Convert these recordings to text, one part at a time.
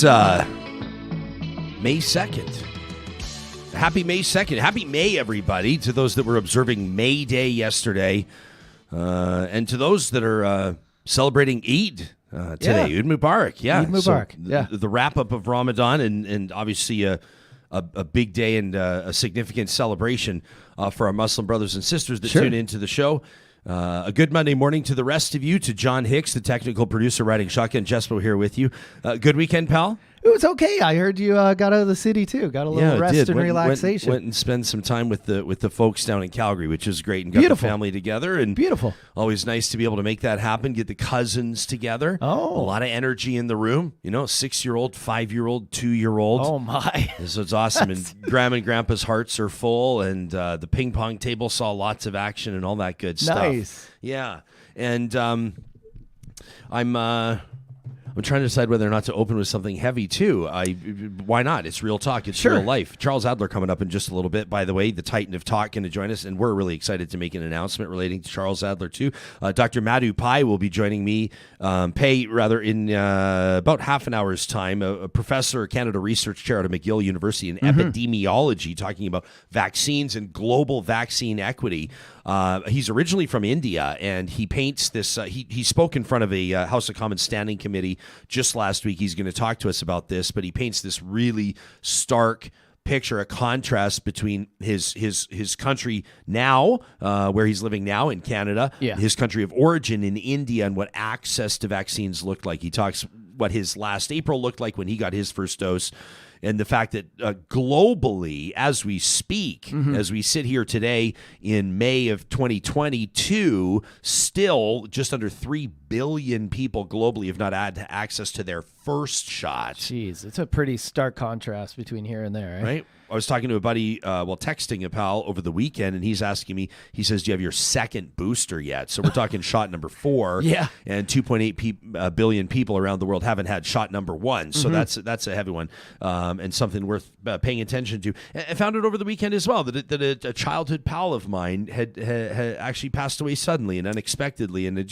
It's May 2nd. Happy May 2nd. Happy May, everybody, to those that were observing May Day yesterday, and to those that are celebrating Eid today. Eid Mubarak. Yeah. Eid Mubarak. So the wrap-up of Ramadan and obviously a big day and a significant celebration for our Muslim brothers and sisters that tune into the show. A good Monday morning to the rest of you, to John Hicks, the technical producer riding shotgun. Jespo here with you. Good weekend, pal? It was okay. I heard you got out of the city too. Got a little rest and relaxation. Went and spent some time with the folks down in Calgary, which is great, and got the family together. And beautiful. Always nice to be able to make that happen. Get the cousins together. Oh, a lot of energy in the room. 6-year-old, 5-year-old, 2-year-old. Oh my! So it's awesome. And Grandma and Grandpa's hearts are full. And the ping pong table saw lots of action and all that good stuff. Nice. Yeah. And I'm trying to decide whether or not to open with something heavy, too. Why not? It's real talk. It's real life. Charles Adler coming up in just a little bit, by the way, the Titan of Talk, going to join us, and we're really excited to make an announcement relating to Charles Adler, too. Dr. Madhu Pai will be joining me, in about half an hour's time, a professor, Canada Research Chair at McGill University in Epidemiology, talking about vaccines and global vaccine equity. He's originally from India, and he paints this. He spoke in front of a House of Commons Standing Committee just last week. He's going to talk to us about this, but he paints this really stark picture, a contrast between his country now, where he's living now in Canada, his country of origin in India, and what access to vaccines looked like. He talks what his last April looked like when he got his first dose. And the fact that globally, as we speak, as we sit here today in May of 2022, still just under 3 billion people globally have not had access to their first shot. Jeez, it's a pretty stark contrast between here and there, right? I was talking to a buddy, texting a pal over the weekend, and he's asking me, he says, do you have your second booster yet? So we're talking shot number 4. Yeah. And 2.8 billion people around the world haven't had shot number 1. So that's a heavy one, and something worth paying attention to. I found it over the weekend as well, that a childhood pal of mine had actually passed away suddenly and unexpectedly. And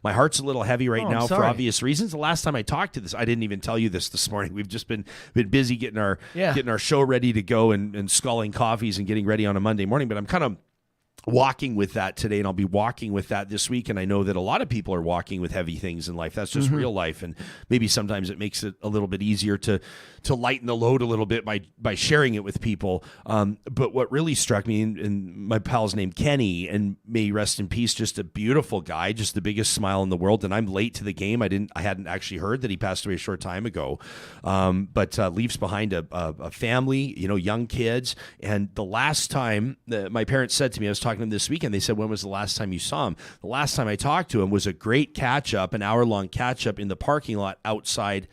my heart's a little heavy right now for obvious reasons. The last time I talked to this, I didn't even tell you this morning. We've just been busy getting our show ready to go and sculling coffees and getting ready on a Monday morning. But I'm kind of walking with that today, and I'll be walking with that this week. And I know that a lot of people are walking with heavy things in life. That's just real life. And maybe sometimes it makes it a little bit easier to lighten the load a little bit by sharing it with people. But what really struck me, and my pal's named Kenny, and may he rest in peace, just a beautiful guy, just the biggest smile in the world. And I'm late to the game. I hadn't actually heard that he passed away a short time ago. But leaves behind a family, young kids. And the last time my parents said to me, I was talking to him this weekend, they said, when was the last time you saw him? The last time I talked to him was a great catch-up, an hour-long catch-up in the parking lot outside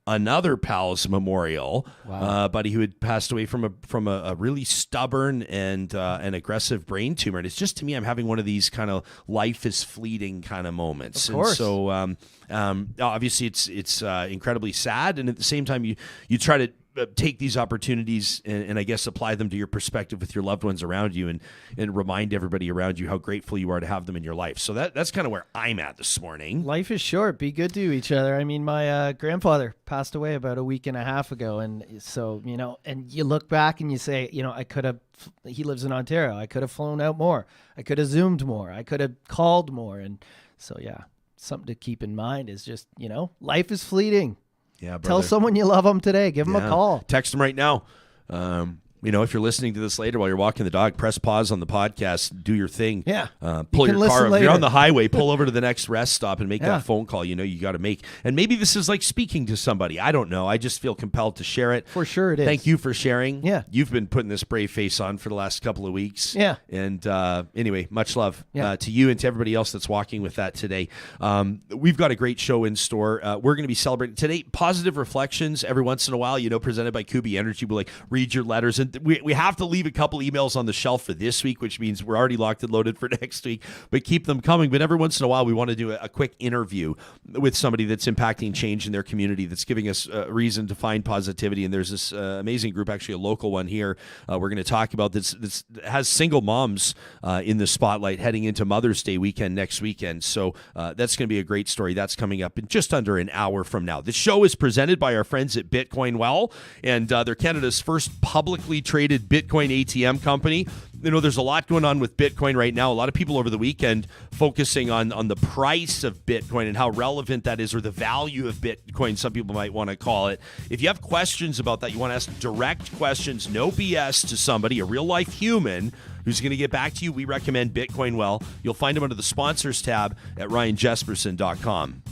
another pal's memorial. Wow. Buddy who had passed away from a really stubborn and an aggressive brain tumor. And it's just, to me, I'm having one of these kind of life is fleeting kind of moments. Of course. And so obviously it's incredibly sad, and at the same time you try to take these opportunities and I guess apply them to your perspective with your loved ones around you, and remind everybody around you how grateful you are to have them in your life. So that's kind of where I'm at this morning. Life is short. Be good to each other. I mean, my grandfather passed away about a week and a half ago. And so, and you look back and you say, he lives in Ontario. I could have flown out more. I could have Zoomed more. I could have called more. And so, something to keep in mind is just, life is fleeting. Yeah, brother. Tell someone you love them today. Give them a call. Text them right now. If you're listening to this later while you're walking the dog, press pause on the podcast, do your thing. Yeah. Pull your car. If later. you're on the highway, pull over to the next rest stop and make that phone call you got to make. And maybe this is like speaking to somebody. I don't know. I just feel compelled to share it. For sure it is. Thank you for sharing. Yeah. You've been putting this brave face on for the last couple of weeks. Yeah. And anyway, much love to you and to everybody else that's walking with that today. We've got a great show in store. We're going to be celebrating today positive reflections every once in a while, presented by Kuby Energy. We'll read your letters. And we have to leave a couple emails on the shelf for this week, which means we're already locked and loaded for next week, but keep them coming. But every once in a while, we want to do a quick interview with somebody that's impacting change in their community, that's giving us a reason to find positivity. And there's this amazing group, actually a local one here, we're going to talk about this has single moms in the spotlight heading into Mother's Day weekend next weekend. So that's going to be a great story. That's coming up in just under an hour from now. The show is presented by our friends at Bitcoin Well, and they're Canada's first publicly traded Bitcoin ATM company. You know, there's a lot going on with Bitcoin right now. A lot of people over the weekend focusing on the price of Bitcoin and how relevant that is, or the value of Bitcoin, some people might want to call it. If you have questions about that, you want to ask direct questions, no BS, to somebody, a real-life human who's going to get back to you, we recommend Bitcoin Well. You'll find them under the sponsors tab at ryanjesperson.com.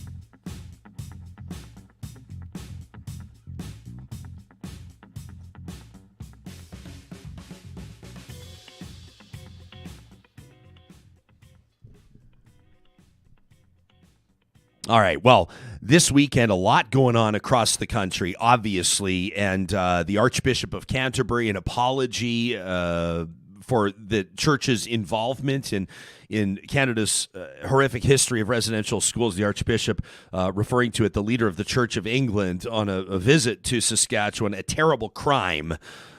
All right. Well, this weekend, a lot going on across the country, obviously, and the Archbishop of Canterbury, an apology for the church's involvement in Canada's horrific history of residential schools. The Archbishop referring to it, the leader of the Church of England, on a visit to Saskatchewan, a terrible crime.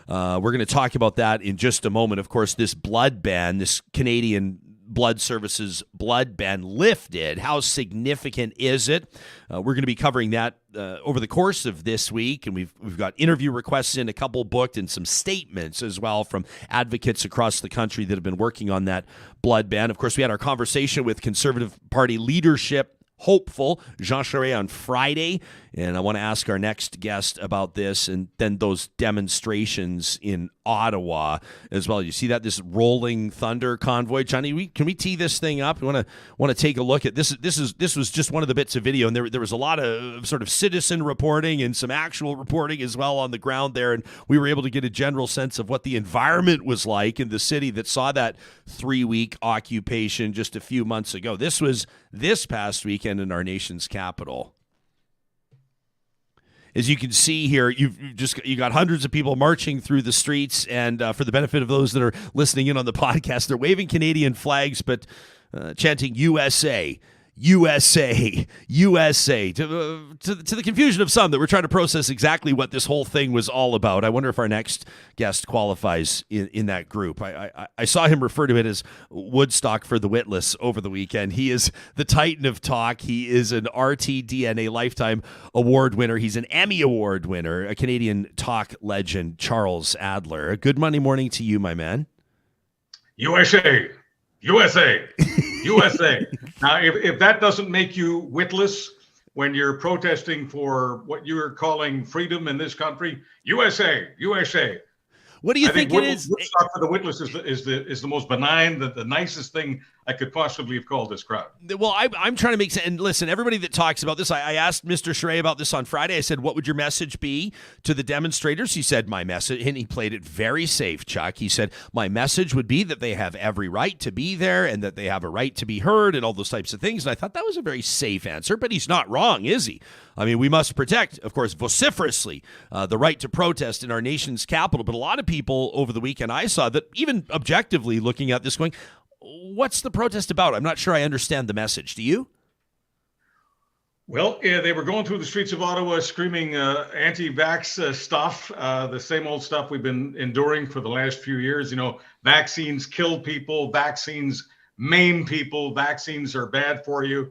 We're going to talk about that in just a moment. Of course, this blood ban, this Canadian Blood Services blood ban lifted. How significant is it? We're going to be covering that over the course of this week, and we've got interview requests in, a couple booked, and some statements as well from advocates across the country that have been working on that blood ban. Of course, we had our conversation with Conservative Party leadership hopeful Jean Charest on Friday, and I want to ask our next guest about this, and then those demonstrations in Ottawa as well. You see that, this rolling thunder convoy, Johnny? Can we tee this thing up? We want to take a look at this. This was just one of the bits of video, and there was a lot of sort of citizen reporting and some actual reporting as well on the ground there, and we were able to get a general sense of what the environment was like in the city that saw that 3-week occupation just a few months ago. This was this past weekend in our nation's capital. As you can see here, you got hundreds of people marching through the streets, and for the benefit of those that are listening in on the podcast, they're waving Canadian flags, but chanting USA, USA, USA, to the confusion of some that we're trying to process exactly what this whole thing was all about. I wonder if our next guest qualifies in that group. I saw him refer to it as Woodstock for the Witless over the weekend. He is the Titan of talk. He is an RTDNA Lifetime Award winner. He's an Emmy Award winner, a Canadian talk legend, Charles Adler. Good Monday morning to you, my man. USA, USA, USA. Now, if that doesn't make you witless when you're protesting for what you're calling freedom in this country, USA, USA. What do you think it is? Woodstock for the Witless is the most benign, the nicest thing I could possibly have called this crowd. Well, I'm trying to make sense. And listen, everybody that talks about this, I asked Mr. Charest about this on Friday. I said, what would your message be to the demonstrators? He said, my message, and he played it very safe, Chuck. He said, my message would be that they have every right to be there and that they have a right to be heard and all those types of things. And I thought that was a very safe answer, but he's not wrong, is he? I mean, we must protect, of course, vociferously the right to protest in our nation's capital. But a lot of people over the weekend, I saw that even objectively looking at this going, what's the protest about? I'm not sure I understand the message. Do you? Well, yeah, they were going through the streets of Ottawa screaming anti-vax stuff, the same old stuff we've been enduring for the last few years. You know, vaccines kill people, vaccines maim people, vaccines are bad for you.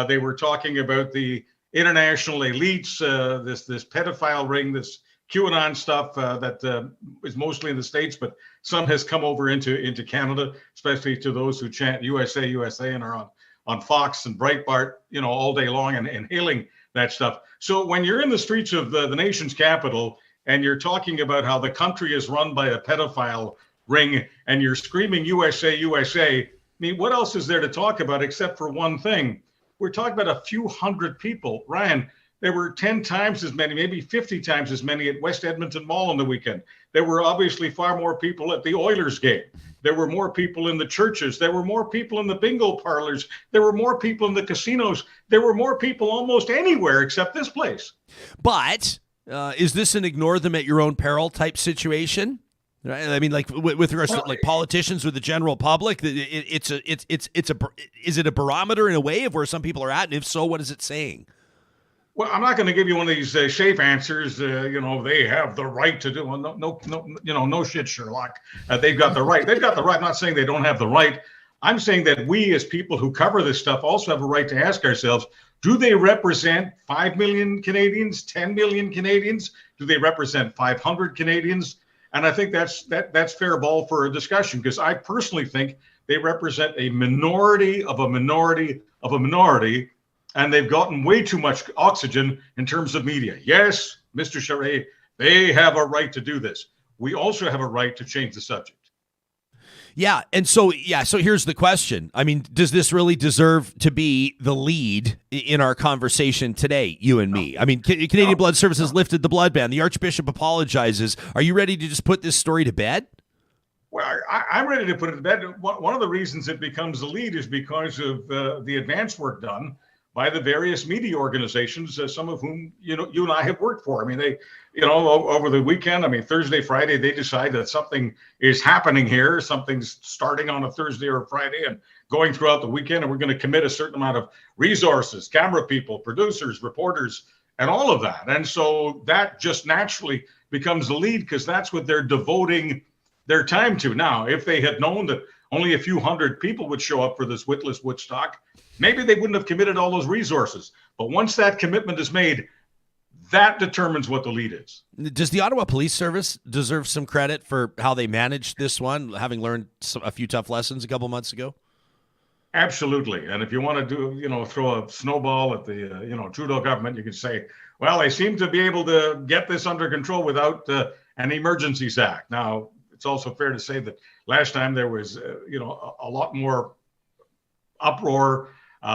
They were talking about the international elites, this pedophile ring, this QAnon stuff that is mostly in the States, but some has come over into Canada, especially to those who chant USA, USA and are on Fox and Breitbart, you know, all day long and hailing that stuff. So when you're in the streets of the nation's capital and you're talking about how the country is run by a pedophile ring and you're screaming USA, USA, I mean, what else is there to talk about except for one thing? We're talking about a few hundred people. Ryan, there were 10 times as many, maybe 50 times as many at West Edmonton Mall on the weekend. There were obviously far more people at the Oilers game. There were more people in the churches. There were more people in the bingo parlors. There were more people in the casinos. There were more people almost anywhere except this place. But is this an ignore them at your own peril type situation? Right? I mean, like with regards to like politicians with the general public, is it a barometer in a way of where some people are at, and if so, what is it saying? Well, I'm not going to give you one of these safe answers. They have the right to do. Well, no shit, Sherlock. They've got the right. They've got the right. I'm not saying they don't have the right. I'm saying that we, as people who cover this stuff, also have a right to ask ourselves: do they represent 5 million Canadians, 10 million Canadians? Do they represent 500 Canadians? And I think that's fair ball for a discussion, because I personally think they represent a minority of a minority of a minority, and they've gotten way too much oxygen in terms of media. Yes, Mr. Charest, they have a right to do this. We also have a right to change the subject. Yeah. And so here's the question. I mean, does this really deserve to be the lead in our conversation today, you and me? I mean, Canadian Blood Services lifted the blood ban. The Archbishop apologizes. Are you ready to just put this story to bed? Well, I'm ready to put it to bed. One of the reasons it becomes the lead is because of the advance work done by the various media organizations, some of whom you and I have worked for. I mean, they, over the weekend, Thursday, Friday, they decide that something is happening here. Something's starting on a Thursday or a Friday and going throughout the weekend, and we're going to commit a certain amount of resources, camera people, producers, reporters, and all of that. And so that just naturally becomes the lead, because that's what they're devoting their time to. Now, if they had known that only a few hundred people would show up for this Witless Woodstock, maybe they wouldn't have committed all those resources. But once that commitment is made, that determines what the lead is. Does the Ottawa Police Service deserve some credit for how they managed this one, having learned a few tough lessons a couple months ago? Absolutely. And if you want to do, throw a snowball at the, Trudeau government, you could say, well, they seem to be able to get this under control without an Emergencies Act. Now, it's also fair to say that last time there was, a lot more uproar.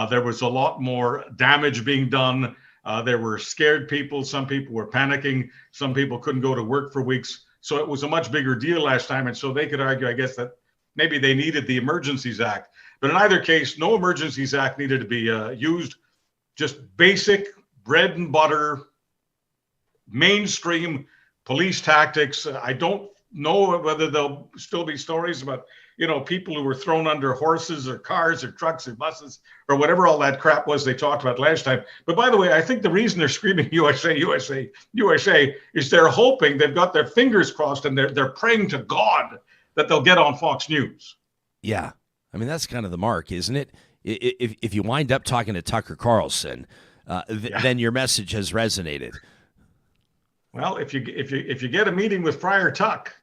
There was a lot more damage being done. There were scared people. Some people were panicking. Some people couldn't go to work for weeks. So it was a much bigger deal last time. And so they could argue, I guess, that maybe they needed the Emergencies Act. But in either case, no Emergencies Act needed to be used. Just basic bread and butter, mainstream police tactics. I don't know whether there'll still be stories about people who were thrown under horses or cars or trucks or buses or whatever all that crap was they talked about last time. But by the way, I think the reason they're screaming USA, USA, USA is they're hoping, they've got their fingers crossed, and they're praying to God that they'll get on Fox News. Yeah. I mean, that's kind of the mark, isn't it? If you wind up talking to Tucker Carlson, then your message has resonated. Well, if you get a meeting with Friar Tuck,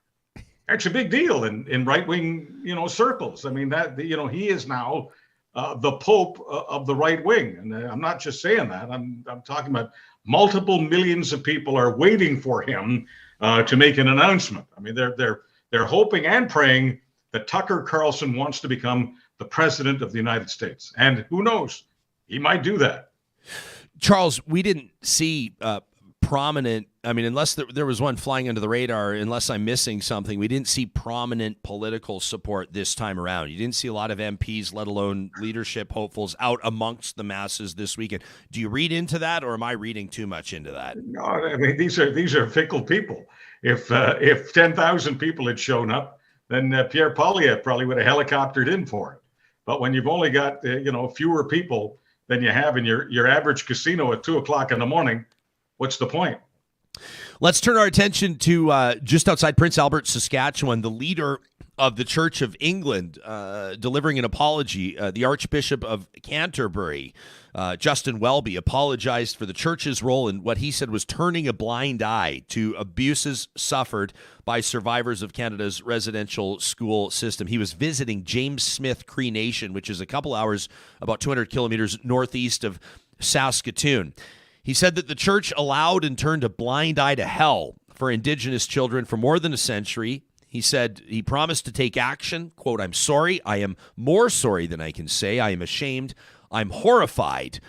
that's a big deal in right-wing circles. I mean, that he is now the Pope of the right wing, and I'm not just saying that. I'm talking about multiple millions of people are waiting for him to make an announcement. I mean, they're hoping and praying that Tucker Carlson wants to become the president of the United States, and who knows, he might do that. Charles, we didn't see prominent, unless there was one flying under the radar, unless I'm missing something, we didn't see prominent political support this time around. You didn't see a lot of MPs, let alone leadership hopefuls, out amongst the masses this weekend. Do you read into that, or am I reading too much into that? No, these are fickle people. If 10,000 people had shown up, then Pierre Poilievre probably would have helicoptered in for it. But when you've only got fewer people than you have in your average casino at 2:00 in the morning, what's the point? Let's turn our attention to just outside Prince Albert, Saskatchewan. The leader of the Church of England delivering an apology. The Archbishop of Canterbury, Justin Welby, apologized for the church's role in what he said was turning a blind eye to abuses suffered by survivors of Canada's residential school system. He was visiting James Smith Cree Nation, which is a couple hours, about 200 kilometers northeast of Saskatoon. He said that the church allowed and turned a blind eye to hell for Indigenous children for more than a century. He said he promised to take action. Quote, "I'm sorry. I am more sorry than I can say. I am ashamed. I'm horrified."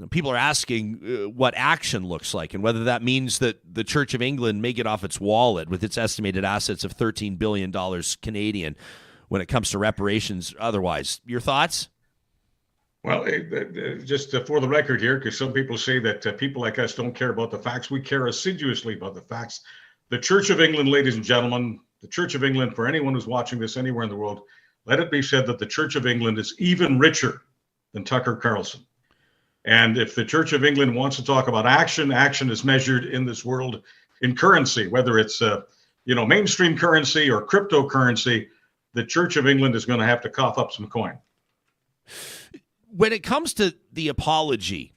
People are asking what action looks like and whether that means that the Church of England may get off its wallet with its estimated assets of $13 billion Canadian when it comes to reparations otherwise. Your thoughts? Well, just for the record here, because some people say that people like us don't care about the facts. We care assiduously about the facts. The Church of England, ladies and gentlemen, the Church of England, for anyone who's watching this anywhere in the world, let it be said that the Church of England is even richer than Tucker Carlson. And if the Church of England wants to talk about action, action is measured in this world in currency, whether it's mainstream currency or cryptocurrency. The Church of England is going to have to cough up some coin. When it comes to the apology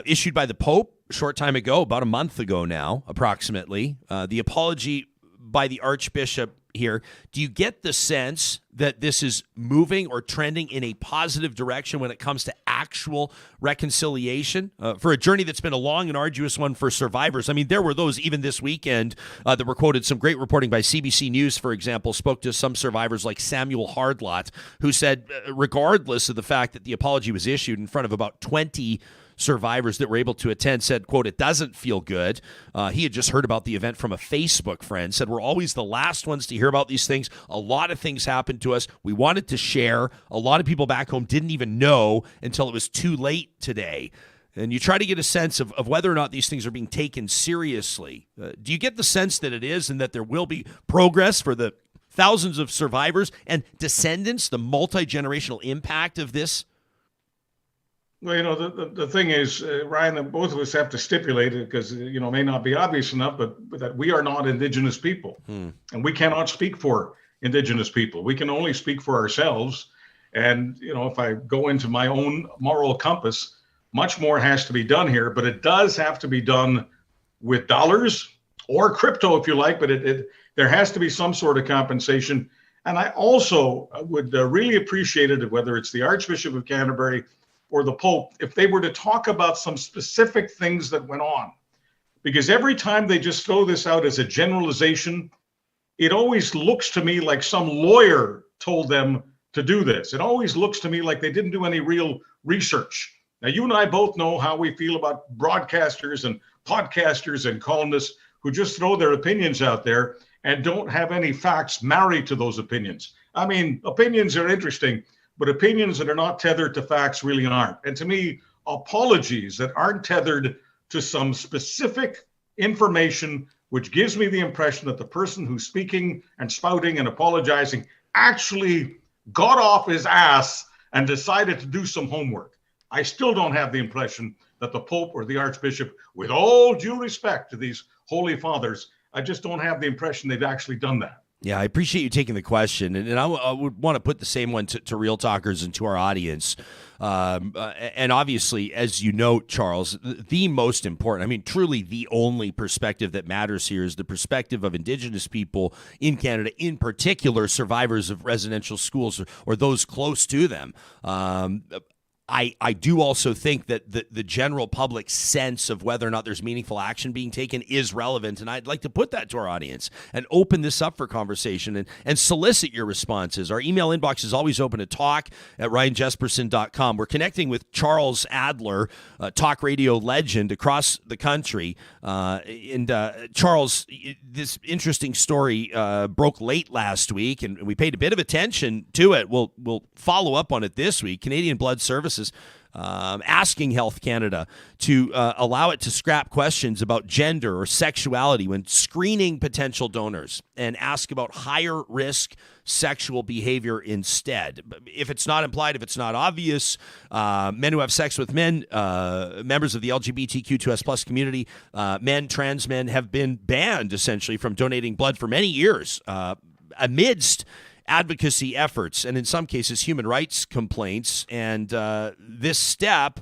issued by the Pope a short time ago, about a month ago now, approximately, the apology by the Archbishop here, do you get the sense that this is moving or trending in a positive direction when it comes to actual reconciliation for a journey that's been a long and arduous one for survivors? I mean, there were those even this weekend that were quoted. Some great reporting by CBC News, for example, spoke to some survivors like Samuel Hardlot, who said, regardless of the fact that the apology was issued in front of about 20 survivors that were able to attend, said, quote, "It doesn't feel good." He had just heard about the event from a Facebook friend, said, "We're always the last ones to hear about these things. A lot of things happened to us. We wanted to share. A lot of people back home didn't even know until it was too late today." And you try to get a sense of whether or not these things are being taken seriously. Do you get the sense that it is, and that there will be progress for the thousands of survivors and descendants, the multi-generational impact of this? Well, the thing is, Ryan, that both of us have to stipulate it because, it may not be obvious enough, but that we are not Indigenous people. And we cannot speak for Indigenous people. We can only speak for ourselves. And, if I go into my own moral compass, much more has to be done here, but it does have to be done with dollars or crypto, if you like, but there has to be some sort of compensation. And I also would really appreciate it, whether it's the Archbishop of Canterbury or the Pope, if they were to talk about some specific things that went on. Because every time they just throw this out as a generalization, it always looks to me like some lawyer told them to do this. It always looks to me like they didn't do any real research. Now, you and I both know how we feel about broadcasters and podcasters and columnists who just throw their opinions out there and don't have any facts married to those opinions. I mean, opinions are interesting, but opinions that are not tethered to facts really aren't. And to me, apologies that aren't tethered to some specific information, which gives me the impression that the person who's speaking and spouting and apologizing actually got off his ass and decided to do some homework. I still don't have the impression that the Pope or the Archbishop, with all due respect to these holy fathers, I just don't have the impression they've actually done that. Yeah, I appreciate you taking the question, and I would want to put the same one to Real Talkers and to our audience. And obviously, as you note, Charles, the most important, I mean, truly the only perspective that matters here is the perspective of Indigenous people in Canada, in particular, survivors of residential schools or those close to them. I do also think that the general public sense of whether or not there's meaningful action being taken is relevant, and I'd like to put that to our audience and open this up for conversation and solicit your responses. Our email inbox is always open to talk@ryanjesperson.com. We're connecting with Charles Adler, talk radio legend across the country. Charles, this interesting story broke late last week, and we paid a bit of attention to it. We'll follow up on it this week. Canadian Blood Services asking Health Canada to allow it to scrap questions about gender or sexuality when screening potential donors and ask about higher risk sexual behavior instead. If it's not implied, if it's not obvious, men who have sex with men, members of the LGBTQ2S+ community, men, trans men have been banned essentially from donating blood for many years amidst advocacy efforts and in some cases human rights complaints. And this step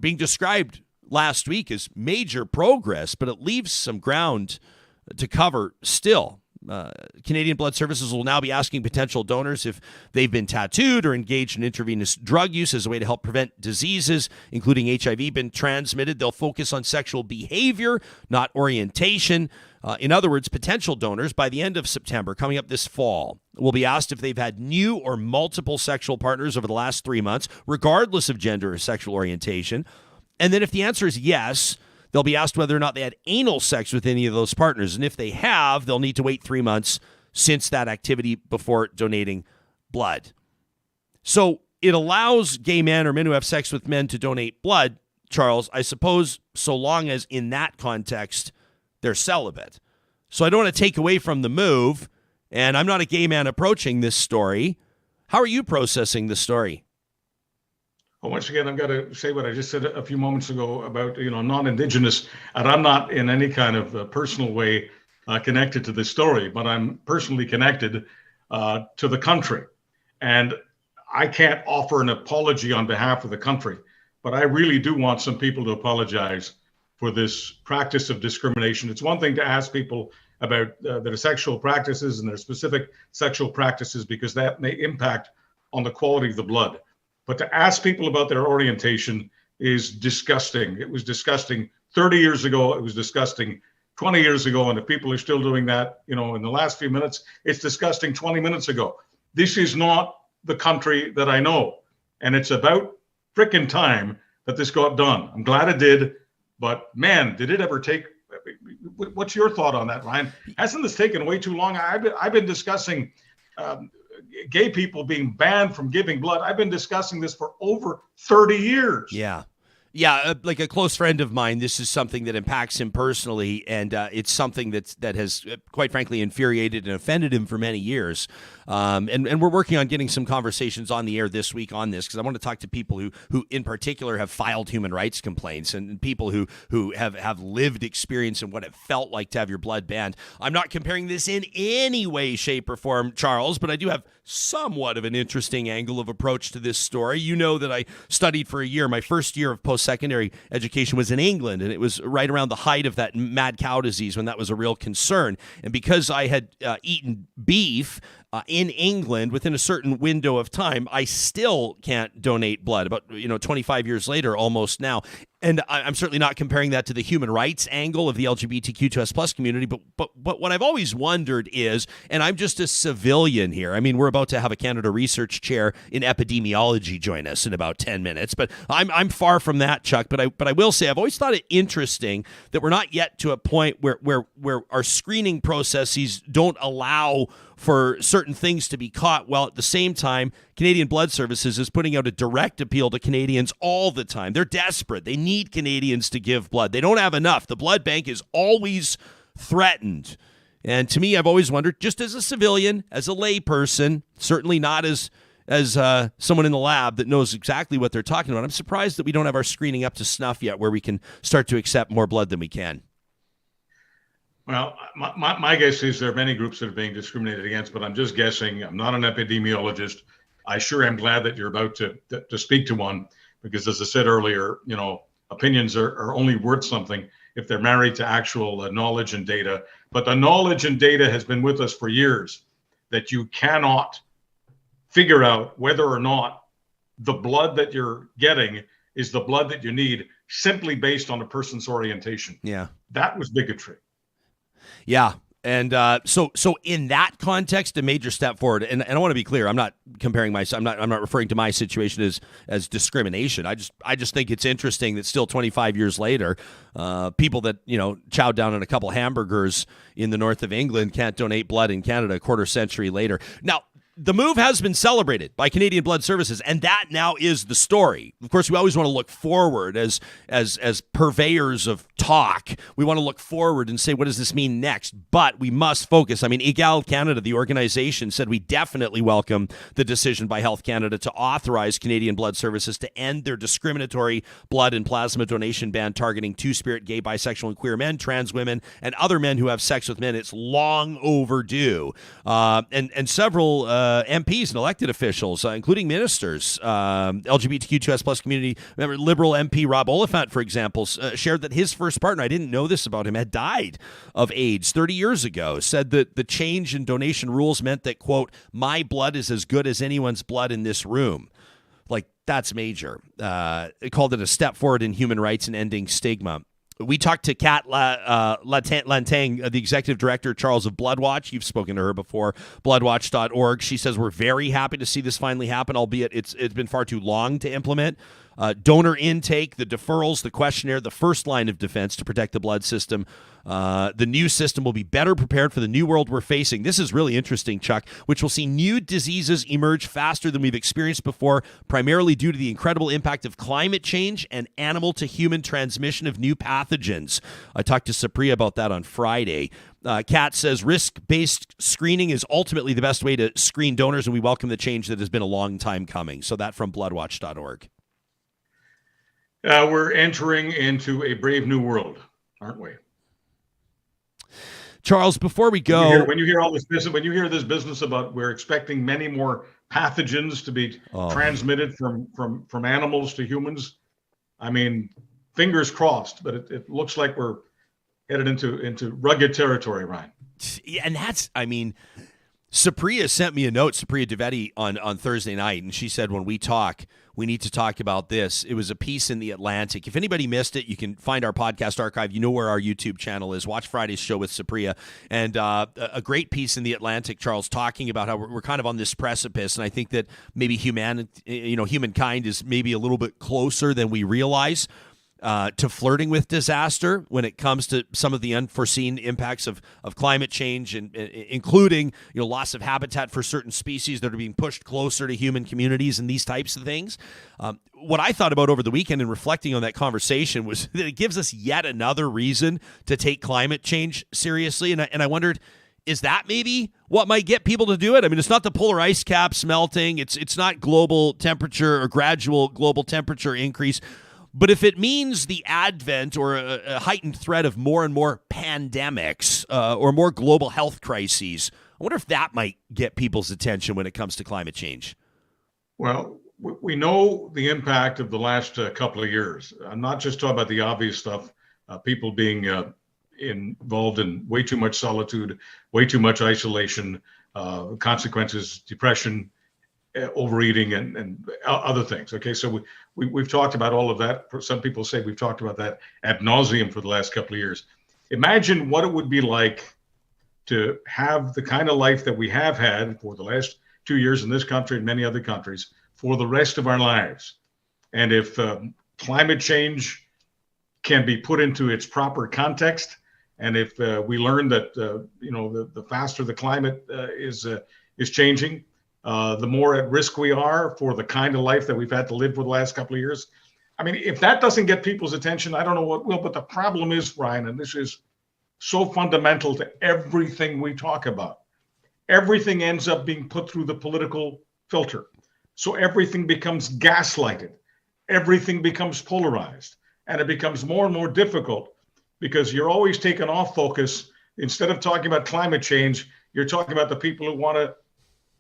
being described last week as major progress, but it leaves some ground to cover still. Canadian Blood Services will now be asking potential donors if they've been tattooed or engaged in intravenous drug use as a way to help prevent diseases, including HIV, been transmitted. They'll focus on sexual behavior, not orientation. In other words, potential donors by the end of September, coming up this fall, will be asked if they've had new or multiple sexual partners over the last 3 months, regardless of gender or sexual orientation. And then if the answer is yes, they'll be asked whether or not they had anal sex with any of those partners. And if they have, they'll need to wait 3 months since that activity before donating blood. So it allows gay men or men who have sex with men to donate blood, Charles, I suppose, so long as in that context they're celibate. So I don't want to take away from the move. and I'm not a gay man approaching this story. How are you processing the story? Well, once again, I've got to say what I just said a few moments ago about, non-Indigenous, and I'm not in any kind of personal way connected to this story, but I'm personally connected to the country. And I can't offer an apology on behalf of the country, but I really do want some people to apologize for this practice of discrimination. It's one thing to ask people about their sexual practices and their specific sexual practices, because that may impact on the quality of the blood. But to ask people about their orientation is disgusting. It was disgusting 30 years ago. It was disgusting 20 years ago. And if people are still doing that, in the last few minutes, it's disgusting 20 minutes ago. This is not the country that I know. And it's about frickin' time that this got done. I'm glad it did. But man, did it ever take? What's your thought on that, Ryan? Hasn't this taken way too long? I've been discussing gay people being banned from giving blood. I've been discussing this for over 30 years. Yeah. Like a close friend of mine, this is something that impacts him personally, and it's something that has, quite frankly, infuriated and offended him for many years. And we're working on getting some conversations on the air this week on this, because I want to talk to people who in particular have filed human rights complaints, and people who have lived experience in what it felt like to have your blood banned. I'm not comparing this in any way, shape, or form, Charles, but I do have somewhat of an interesting angle of approach to this story. You know that I studied for a year. My first year of post-secondary education was in England, and it was right around the height of that mad cow disease, when that was a real concern. And because I had eaten beef in England within a certain window of time, I still can't donate blood about 25 years later, almost now. And I'm certainly not comparing that to the human rights angle of the LGBTQ2S+ community, but what I've always wondered is, and I'm just a civilian here. I mean, we're about to have a Canada Research Chair in epidemiology join us in about 10 minutes, but I'm far from that, Chuck. But I will say I've always thought it interesting that we're not yet to a point where our screening processes don't allow for certain things to be caught, while at the same time, Canadian Blood Services is putting out a direct appeal to Canadians all the time. They're desperate. They need Canadians to give blood. They don't have enough. The blood bank is always threatened. And to me, I've always wondered, just as a civilian, as a layperson, certainly not as someone in the lab that knows exactly what they're talking about, I'm surprised that we don't have our screening up to snuff yet, where we can start to accept more blood than we can. Well, my guess is there are many groups that are being discriminated against, but I'm just guessing. I'm not an epidemiologist. I sure am glad that you're about to speak to one, because as I said earlier, opinions are only worth something if they're married to actual knowledge and data. But the knowledge and data has been with us for years, that you cannot figure out whether or not the blood that you're getting is the blood that you need simply based on a person's orientation. Yeah. That was bigotry. Yeah. And so in that context, a major step forward. And I want to be clear, I'm not comparing I'm not referring to my situation as discrimination. I just think it's interesting that still 25 years later, people that chowed down on a couple hamburgers in the north of England can't donate blood in Canada a quarter century later. Now, the move has been celebrated by Canadian Blood Services, and that now is the story. Of course, we always want to look forward as purveyors of talk. We want to look forward and say, what does this mean next? But we must focus. I mean, Egal Canada, the organization, said we definitely welcome the decision by Health Canada to authorize Canadian Blood Services to end their discriminatory blood and plasma donation ban targeting two-spirit, gay, bisexual, and queer men, trans women, and other men who have sex with men. It's long overdue. And several MPs and elected officials, including ministers, LGBTQ2S+ community member, Liberal MP Rob Oliphant, for example, shared that his first partner, I didn't know this about him, had died of AIDS 30 years ago, said that the change in donation rules meant that, quote, my blood is as good as anyone's blood in this room. Like, that's major. It called it a step forward in human rights and ending stigma. We talked to Kat Lantang, the executive director, Charles, of Bloodwatch. You've spoken to her before, bloodwatch.org. She says, we're very happy to see this finally happen, albeit it's been far too long to implement. donor intake, the deferrals, the questionnaire, the first line of defense to protect the blood system. The new system will be better prepared for the new world we're facing. This is really interesting, Chuck, which will see new diseases emerge faster than we've experienced before, primarily due to the incredible impact of climate change and animal-to-human transmission of new pathogens. I talked to Supriya about that on Friday. Kat says risk-based screening is ultimately the best way to screen donors, and we welcome the change that has been a long time coming. So that from bloodwatch.org. We're entering into a brave new world, aren't we? Charles, before we go, when you hear all this business, when you hear this business about we're expecting many more pathogens to be transmitted from animals to humans, I mean, fingers crossed, but it looks like we're headed into rugged territory, Ryan. Yeah, and that's, I mean, Supriya sent me a note, Supriya Dwivedi, on Thursday night, and she said, when we talk, we need to talk about this. It was a piece in The Atlantic. If anybody missed it, you can find our podcast archive. You know where our YouTube channel is. Watch Friday's show with Supriya. And a great piece in The Atlantic, Charles, talking about how we're kind of on this precipice, and I think that maybe humankind is maybe a little bit closer than we realize to flirting with disaster when it comes to some of the unforeseen impacts of climate change, and including loss of habitat for certain species that are being pushed closer to human communities and these types of things. What I thought about over the weekend in reflecting on that conversation was that it gives us yet another reason to take climate change seriously. And I wondered, is that maybe what might get people to do it? I mean, it's not the polar ice caps melting. It's not global temperature or gradual global temperature increase. But if it means the advent or a heightened threat of more and more pandemics or more global health crises, I wonder if that might get people's attention when it comes to climate change. Well, we know the impact of the last couple of years. I'm not just talking about the obvious stuff, people being involved in way too much solitude, way too much isolation, consequences, depression, overeating, and other things. Okay, so we've talked about all of that. Some people say we've talked about that ad nauseum for the last couple of years. Imagine what it would be like to have the kind of life that we have had for the last 2 years in this country and many other countries for the rest of our lives. And if climate change can be put into its proper context, and if we learn that the faster the climate is changing, the more at risk we are for the kind of life that we've had to live for the last couple of years. I mean, if that doesn't get people's attention, I don't know what will. But the problem is, Ryan, and this is so fundamental to everything we talk about, everything ends up being put through the political filter. So everything becomes gaslighted. Everything becomes polarized. And it becomes more and more difficult because you're always taken off focus. Instead of talking about climate change, you're talking about the people who want to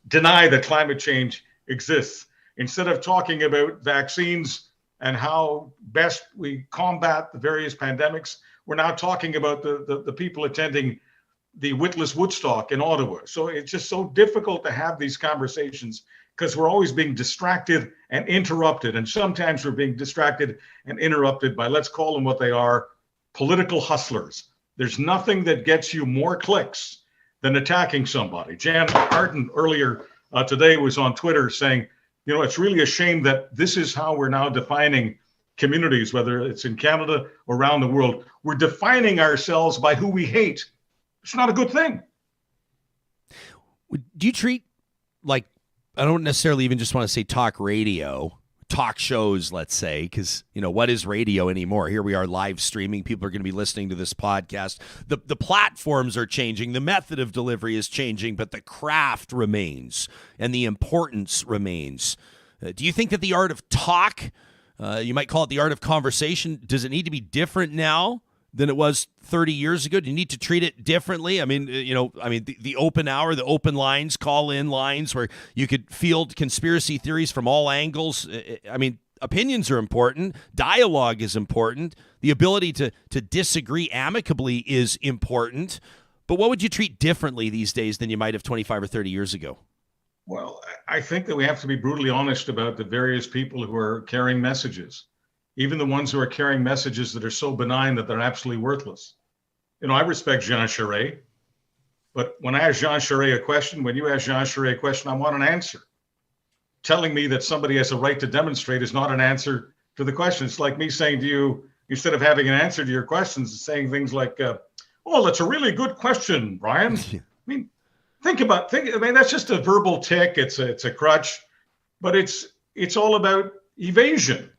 deny that climate change exists. Instead of talking about vaccines and how best we combat the various pandemics, we're now talking about the people attending the Witless Woodstock in Ottawa. So it's just so difficult to have these conversations because we're always being distracted and interrupted. And sometimes we're being distracted and interrupted by, let's call them what they are, political hustlers. There's nothing that gets you more clicks than attacking somebody. Jan Arden earlier today was on Twitter saying, it's really a shame that this is how we're now defining communities, whether it's in Canada or around the world. We're defining ourselves by who we hate. It's not a good thing. Do you treat, I don't necessarily even just want to say talk radio, talk shows, let's say, because, what is radio anymore? Here we are live streaming. People are going to be listening to this podcast. The platforms are changing. The method of delivery is changing, but the craft remains and the importance remains. Do you think that the art of talk, you might call it the art of conversation, does it need to be different now than it was 30 years ago? Do you need to treat it differently? I mean, the open hour, the open lines, call-in lines where you could field conspiracy theories from all angles. I mean, opinions are important. Dialogue is important. The ability to disagree amicably is important. But what would you treat differently these days than you might have 25 or 30 years ago? Well, I think that we have to be brutally honest about the various people who are carrying messages, even the ones who are carrying messages that are so benign that they're absolutely worthless. I respect Jean Charest, but when I ask Jean Charest a question, when you ask Jean Charest a question, I want an answer. Telling me that somebody has a right to demonstrate is not an answer to the question. It's like me saying to you, instead of having an answer to your questions, saying things like, "Oh, that's a really good question, Brian." I mean, I mean, that's just a verbal tick. It's a crutch, but it's all about evasion.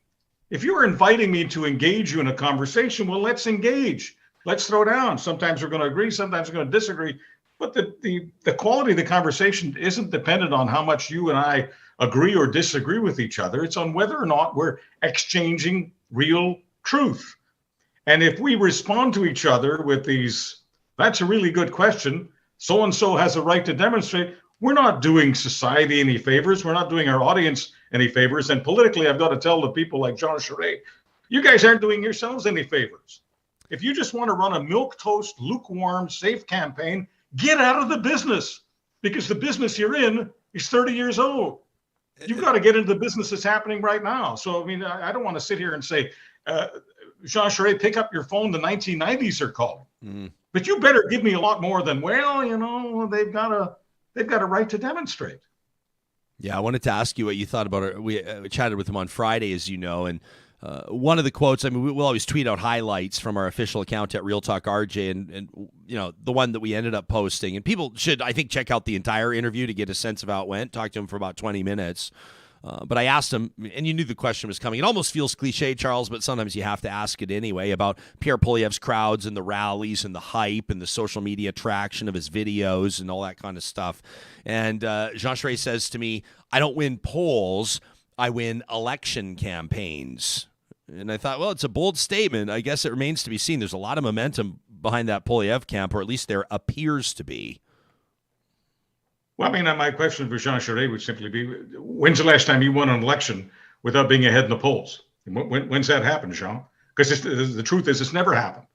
If you're inviting me to engage you in a conversation, well, let's engage. Let's throw down. Sometimes we're going to agree, sometimes we're going to disagree. But the quality of the conversation isn't dependent on how much you and I agree or disagree with each other. It's on whether or not we're exchanging real truth. And if we respond to each other with these, "That's a really good question, so-and-so has a right to demonstrate," we're not doing society any favors. We're not doing our audience any favors. And politically, I've got to tell the people like Jean Charest, you guys aren't doing yourselves any favors. If you just want to run a milquetoast, lukewarm, safe campaign, get out of the business, because the business you're in is 30 years old. You've got to get into the business that's happening right now. So, I mean, I don't want to sit here and say, Jean Charest, pick up your phone, the 1990s are calling. Mm. But you better give me a lot more than, well, you know, they've got a right to demonstrate. Yeah, I wanted to ask you what you thought about it. We chatted with him on Friday, as you know, and one of the quotes, I mean, we'll always tweet out highlights from our official account at Real Talk RJ, and you know, the one that we ended up posting. And people should, I think, check out the entire interview to get a sense of how it went. Talked to him for about 20 minutes. But I asked him, and you knew the question was coming. It almost feels cliche, Charles, but sometimes you have to ask it anyway, about Pierre Poilievre's crowds and the rallies and the hype and the social media traction of his videos and all that kind of stuff. And Jean Charest says to me, "I don't win polls, I win election campaigns." And I thought, well, it's a bold statement. I guess it remains to be seen. There's a lot of momentum behind that Poilievre camp, or at least there appears to be. Well, I mean, my question for Jean Charest would simply be, when's the last time you won an election without being ahead in the polls? When's that happened, Jean? Because the truth is, it's never happened.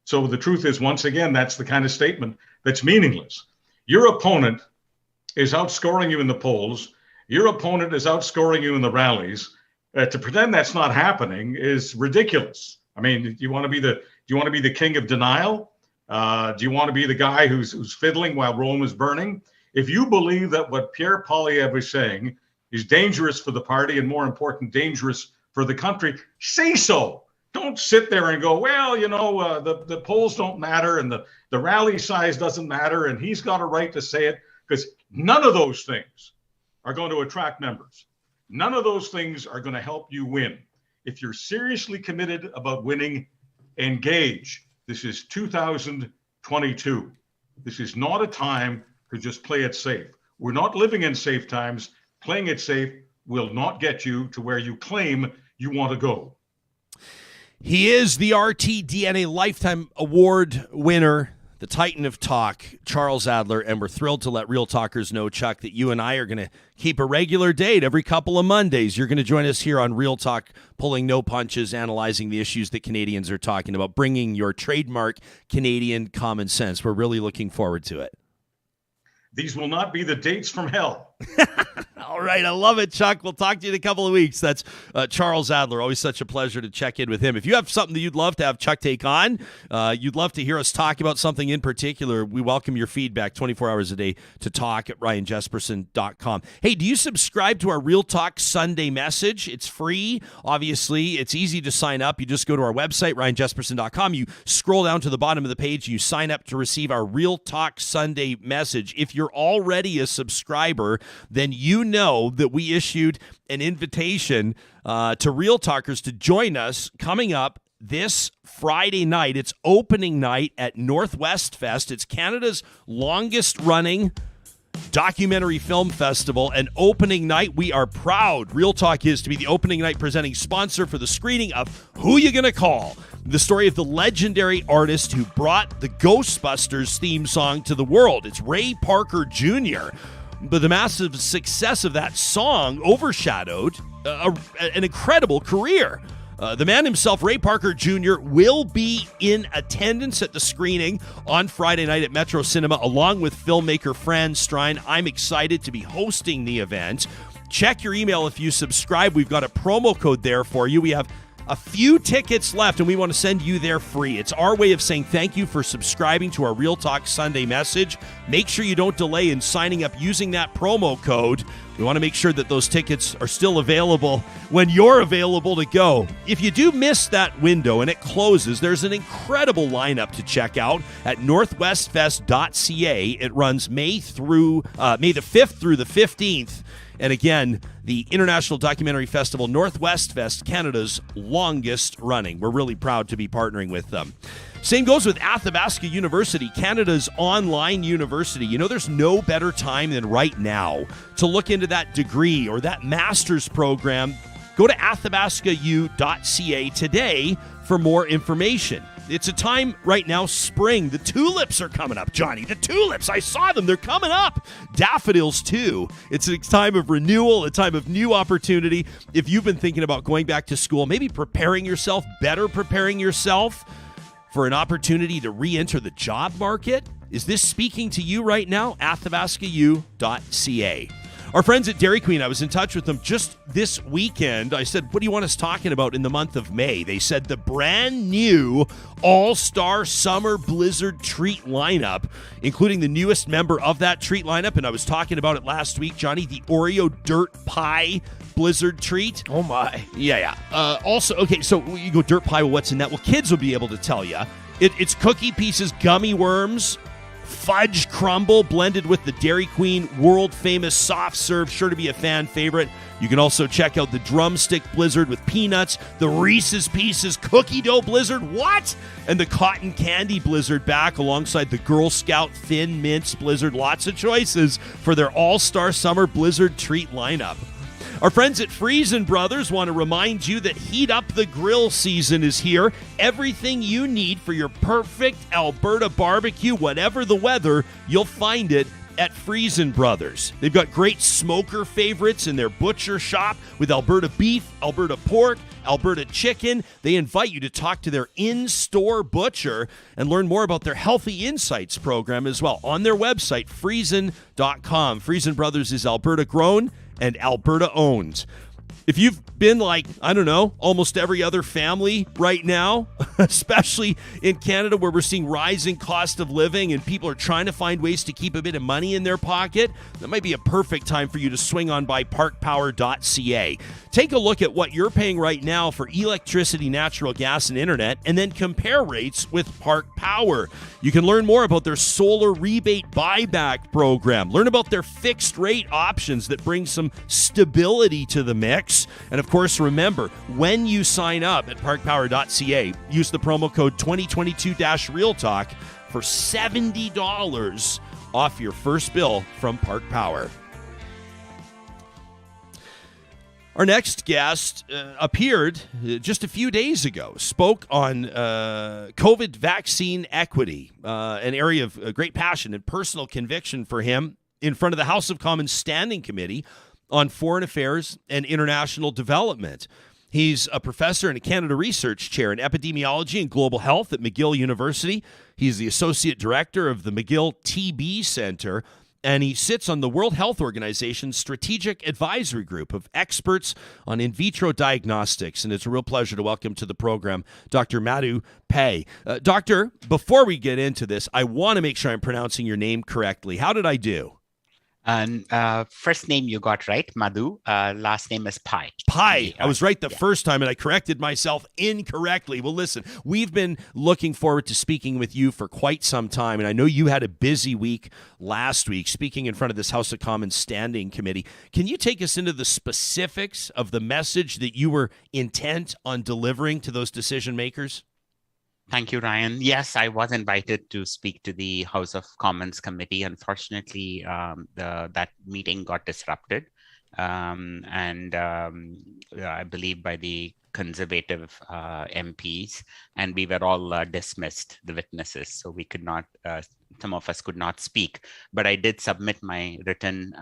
So the truth is, once again, that's the kind of statement that's meaningless. Your opponent is outscoring you in the polls. Your opponent is outscoring you in the rallies. To pretend that's not happening is ridiculous. I mean, do you want to be the king of denial? Do you want to be the guy who's fiddling while Rome is burning? If you believe that what Pierre Poilievre is saying is dangerous for the party and, more important, dangerous for the country, say so. Don't sit there and go, well, you know, the polls don't matter and the rally size doesn't matter and he's got a right to say it, because none of those things are going to attract members. None of those things are going to help you win. If you're seriously committed about winning, engage. This is 2022. This is not a time to just play it safe. We're not living in safe times. Playing it safe will not get you to where you claim you want to go. He is the RTDNA Lifetime Award winner, the Titan of Talk, Charles Adler, and we're thrilled to let Real Talkers know, Chuck, that you and I are going to keep a regular date every couple of Mondays. You're going to join us here on Real Talk, pulling no punches, analyzing the issues that Canadians are talking about, bringing your trademark Canadian common sense. We're really looking forward to it. These will not be the dates from hell. All right. I love it, Chuck. We'll talk to you in a couple of weeks. That's Charles Adler. Always such a pleasure to check in with him. If you have something that you'd love to have Chuck take on, you'd love to hear us talk about something in particular, we welcome your feedback 24 hours a day to talk at ryanjesperson.com. Hey, do you subscribe to our Real Talk Sunday message? It's free. Obviously, it's easy to sign up. You just go to our website, ryanjesperson.com. You scroll down to the bottom of the page. You sign up to receive our Real Talk Sunday message. If you're already a subscriber, then you know that we issued an invitation to Real Talkers to join us coming up this Friday night. It's opening night at Northwest Fest. It's Canada's longest running documentary film festival, and opening night, we are proud, Real Talk is, to be the opening night presenting sponsor for the screening of Who You Gonna Call? The story of the legendary artist who brought the Ghostbusters theme song to the world. It's Ray Parker Jr., but the massive success of that song overshadowed an incredible career. The man himself, Ray Parker Jr., will be in attendance at the screening on Friday night at Metro Cinema, along with filmmaker Fran Strine. I'm excited to be hosting the event. Check your email if you subscribe. We've got a promo code there for you. We have A few tickets left, and we want to send you there free. It's our way of saying thank you for subscribing to our Real Talk Sunday message. Make sure you don't delay in signing up using that promo code. We want to make sure that those tickets are still available when you're available to go. If you do miss that window and it closes, there's an incredible lineup to check out at northwestfest.ca. It runs May the 5th through the 15th. And again, the International Documentary Festival, Northwest Fest, Canada's longest running. We're really proud to be partnering with them. Same goes with Athabasca University, Canada's online university. You know, there's no better time than right now to look into that degree or that master's program. Go to athabascau.ca today for more information. It's a time right now, spring. The tulips are coming up, Johnny. The tulips, I saw them. They're coming up. Daffodils, too. It's a time of renewal, a time of new opportunity. If you've been thinking about going back to school, maybe preparing yourself for an opportunity to re-enter the job market, is this speaking to you right now? athabascau.ca. Our friends at Dairy Queen, I was in touch with them just this weekend. I said, what do you want us talking about in the month of May? They said the brand new all-star summer blizzard treat lineup, including the newest member of that treat lineup, and I was talking about it last week, Johnny, the Oreo Dirt Pie blizzard treat. Oh my. Yeah. Also, okay, so you go Dirt Pie, well, what's in that? Well, kids will be able to tell you. It's cookie pieces, gummy worms, fudge crumble blended with the Dairy Queen world-famous soft serve, sure to be a fan favorite. You can also check out the drumstick blizzard with peanuts, the Reese's Pieces cookie dough blizzard, what? And the cotton candy blizzard back alongside the Girl Scout thin mints blizzard. Lots of choices for their all-star summer blizzard treat lineup. Our friends at Friesen Brothers want to remind you that Heat Up the Grill season is here. Everything you need for your perfect Alberta barbecue, whatever the weather, you'll find it at Friesen Brothers. They've got great smoker favorites in their butcher shop with Alberta beef, Alberta pork, Alberta chicken. They invite you to talk to their in-store butcher and learn more about their Healthy Insights program as well on their website, friesen.com. Friesen Brothers is Alberta grown and Alberta owned. If you've been like, I don't know, almost every other family right now, especially in Canada where we're seeing rising cost of living and people are trying to find ways to keep a bit of money in their pocket, that might be a perfect time for you to swing on by parkpower.ca. Take a look at what you're paying right now for electricity, natural gas, and internet, and then compare rates with Park Power. You can learn more about their solar rebate buyback program. Learn about their fixed rate options that bring some stability to the mix. And of course, remember, when you sign up at parkpower.ca, use the promo code 2022-RealTalk for $70 off your first bill from Park Power. Our next guest appeared just a few days ago, spoke on COVID vaccine equity, an area of great passion and personal conviction for him in front of the House of Commons Standing Committee on Foreign Affairs and International Development. He's a professor and a Canada Research Chair in Epidemiology and Global Health at McGill University. He's the Associate Director of the McGill TB Center, and he sits on the World Health Organization's Strategic Advisory Group of experts on in vitro diagnostics. And it's a real pleasure to welcome to the program Dr. Madhu Pai. Doctor, before we get into this, I want to make sure I'm pronouncing your name correctly. How did I do? First name you got right, Madhu. Last name is Pai. Pai. I was right the first time, and I corrected myself incorrectly. Well, listen, we've been looking forward to speaking with you for quite some time, and I know you had a busy week last week speaking in front of this House of Commons Standing Committee. Can you take us into the specifics of the message that you were intent on delivering to those decision makers? Thank you, Ryan. Yes, I was invited to speak to the House of Commons Committee. Unfortunately, that meeting got disrupted, and I believe by the Conservative MPs, and we were all dismissed, the witnesses. So we could not, some of us could not speak. But I did submit my written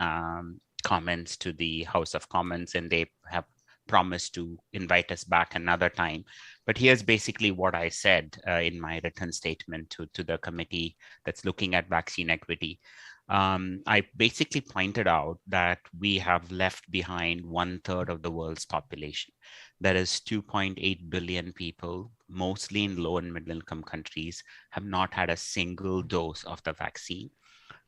comments to the House of Commons, and they have promised to invite us back another time. But here's basically what I said in my written statement to the committee that's looking at vaccine equity. I basically pointed out that we have left behind 1/3 of the world's population. That is 2.8 billion people, mostly in low and middle income countries, have not had a single dose of the vaccine.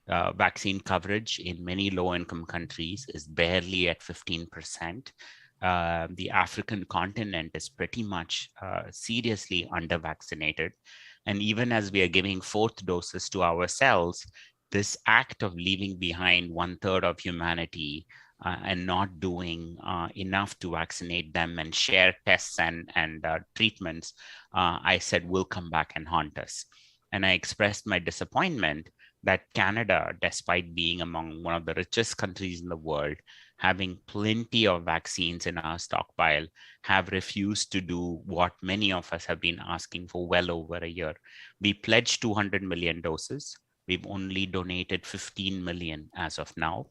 Vaccine coverage in many low-income countries is barely at 15%. The African continent is pretty much seriously under-vaccinated. And even as we are giving fourth doses to ourselves, this act of leaving behind 1/3 of humanity and not doing enough to vaccinate them and share tests and treatments, I said will come back and haunt us. And I expressed my disappointment that Canada, despite being among one of the richest countries in the world, having plenty of vaccines in our stockpile, have refused to do what many of us have been asking for well over a year. We pledged 200 million doses. We've only donated 15 million as of now.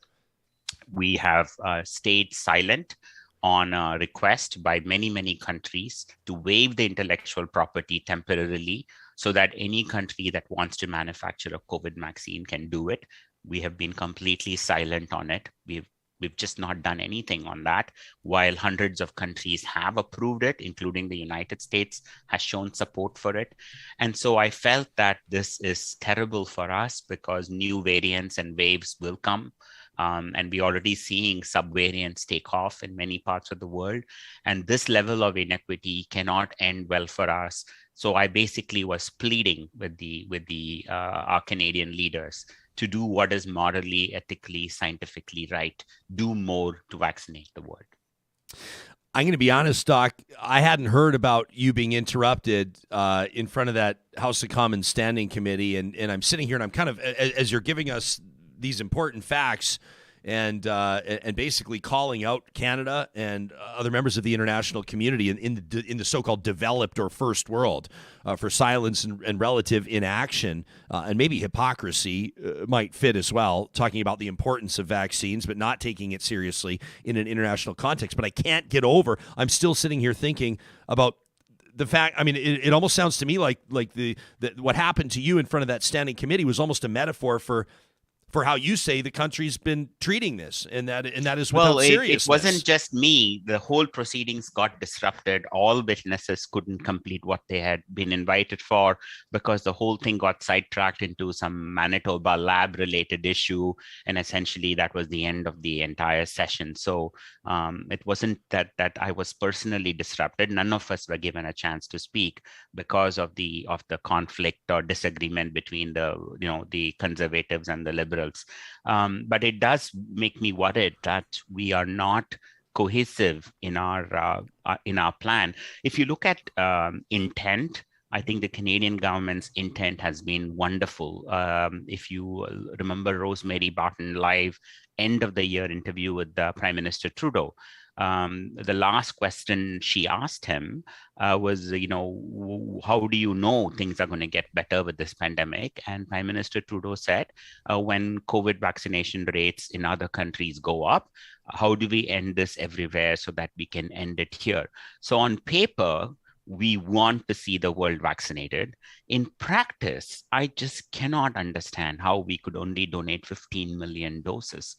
We have stayed silent on a request by many, many countries to waive the intellectual property temporarily so that any country that wants to manufacture a COVID vaccine can do it. We have been completely silent on it. We've just not done anything on that, while hundreds of countries have approved it, including the United States has shown support for it. And so I felt that this is terrible for us because new variants and waves will come. And we're already seeing subvariants take off in many parts of the world. And this level of inequity cannot end well for us. So I basically was pleading with our Canadian leaders to do what is morally, ethically, scientifically right, do more to vaccinate the world. I'm going to be honest, Doc. I hadn't heard about you being interrupted in front of that House of Commons Standing Committee. And I'm sitting here and I'm kind of, as you're giving us these important facts and basically calling out Canada and other members of the international community in the so-called developed or first world for silence and relative inaction and maybe hypocrisy might fit as well, talking about the importance of vaccines but not taking it seriously in an international context. But I can't get over, I'm still sitting here thinking about the fact, I mean, it almost sounds to me like the what happened to you in front of that standing committee was almost a metaphor for how you say the country's been treating this, and that is without seriousness. It wasn't just me. The whole proceedings got disrupted. All witnesses couldn't complete what they had been invited for because the whole thing got sidetracked into some Manitoba lab-related issue, and essentially that was the end of the entire session. So it wasn't that I was personally disrupted. None of us were given a chance to speak because of the conflict or disagreement between the conservatives and the liberals. But it does make me worried that we are not cohesive in our plan. If you look at intent, I think the Canadian government's intent has been wonderful. If you remember Rosemary Barton live end of the year interview with Prime Minister Trudeau, the last question she asked him was, how do you know things are going to get better with this pandemic? And Prime Minister Trudeau said, when COVID vaccination rates in other countries go up, how do we end this everywhere so that we can end it here? So on paper, we want to see the world vaccinated. In practice, I just cannot understand how we could only donate 15 million doses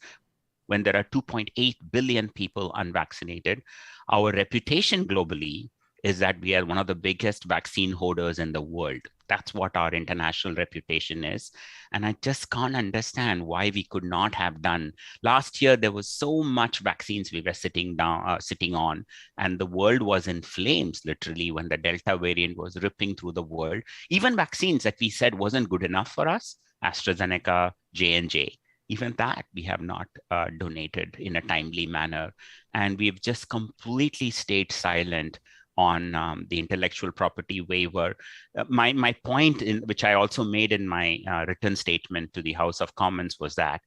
when there are 2.8 billion people unvaccinated. Our reputation globally is that we are one of the biggest vaccine hoarders in the world. That's what our international reputation is. And I just can't understand why we could not have done. Last year, there was so much vaccines we were sitting on, and the world was in flames, literally, when the Delta variant was ripping through the world. Even vaccines that we said wasn't good enough for us, AstraZeneca, J&J, even that we have not donated in a timely manner. And we've just completely stayed silent on the intellectual property waiver. My point, which I also made in my written statement to the House of Commons, was that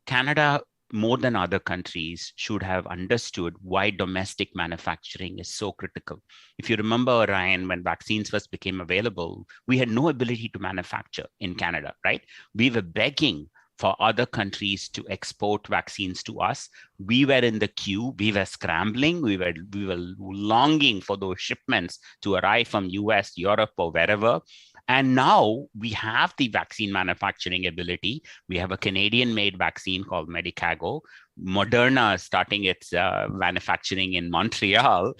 Canada, more than other countries, should have understood why domestic manufacturing is so critical. If you remember, Ryan, when vaccines first became available, we had no ability to manufacture in Canada, right? We were begging for other countries to export vaccines to us We were in the queue. We were scrambling. We were longing for those shipments to arrive from US, Europe, or wherever. And now we have the vaccine manufacturing ability. We have a Canadian-made vaccine called Medicago. Moderna is starting its manufacturing in Montreal,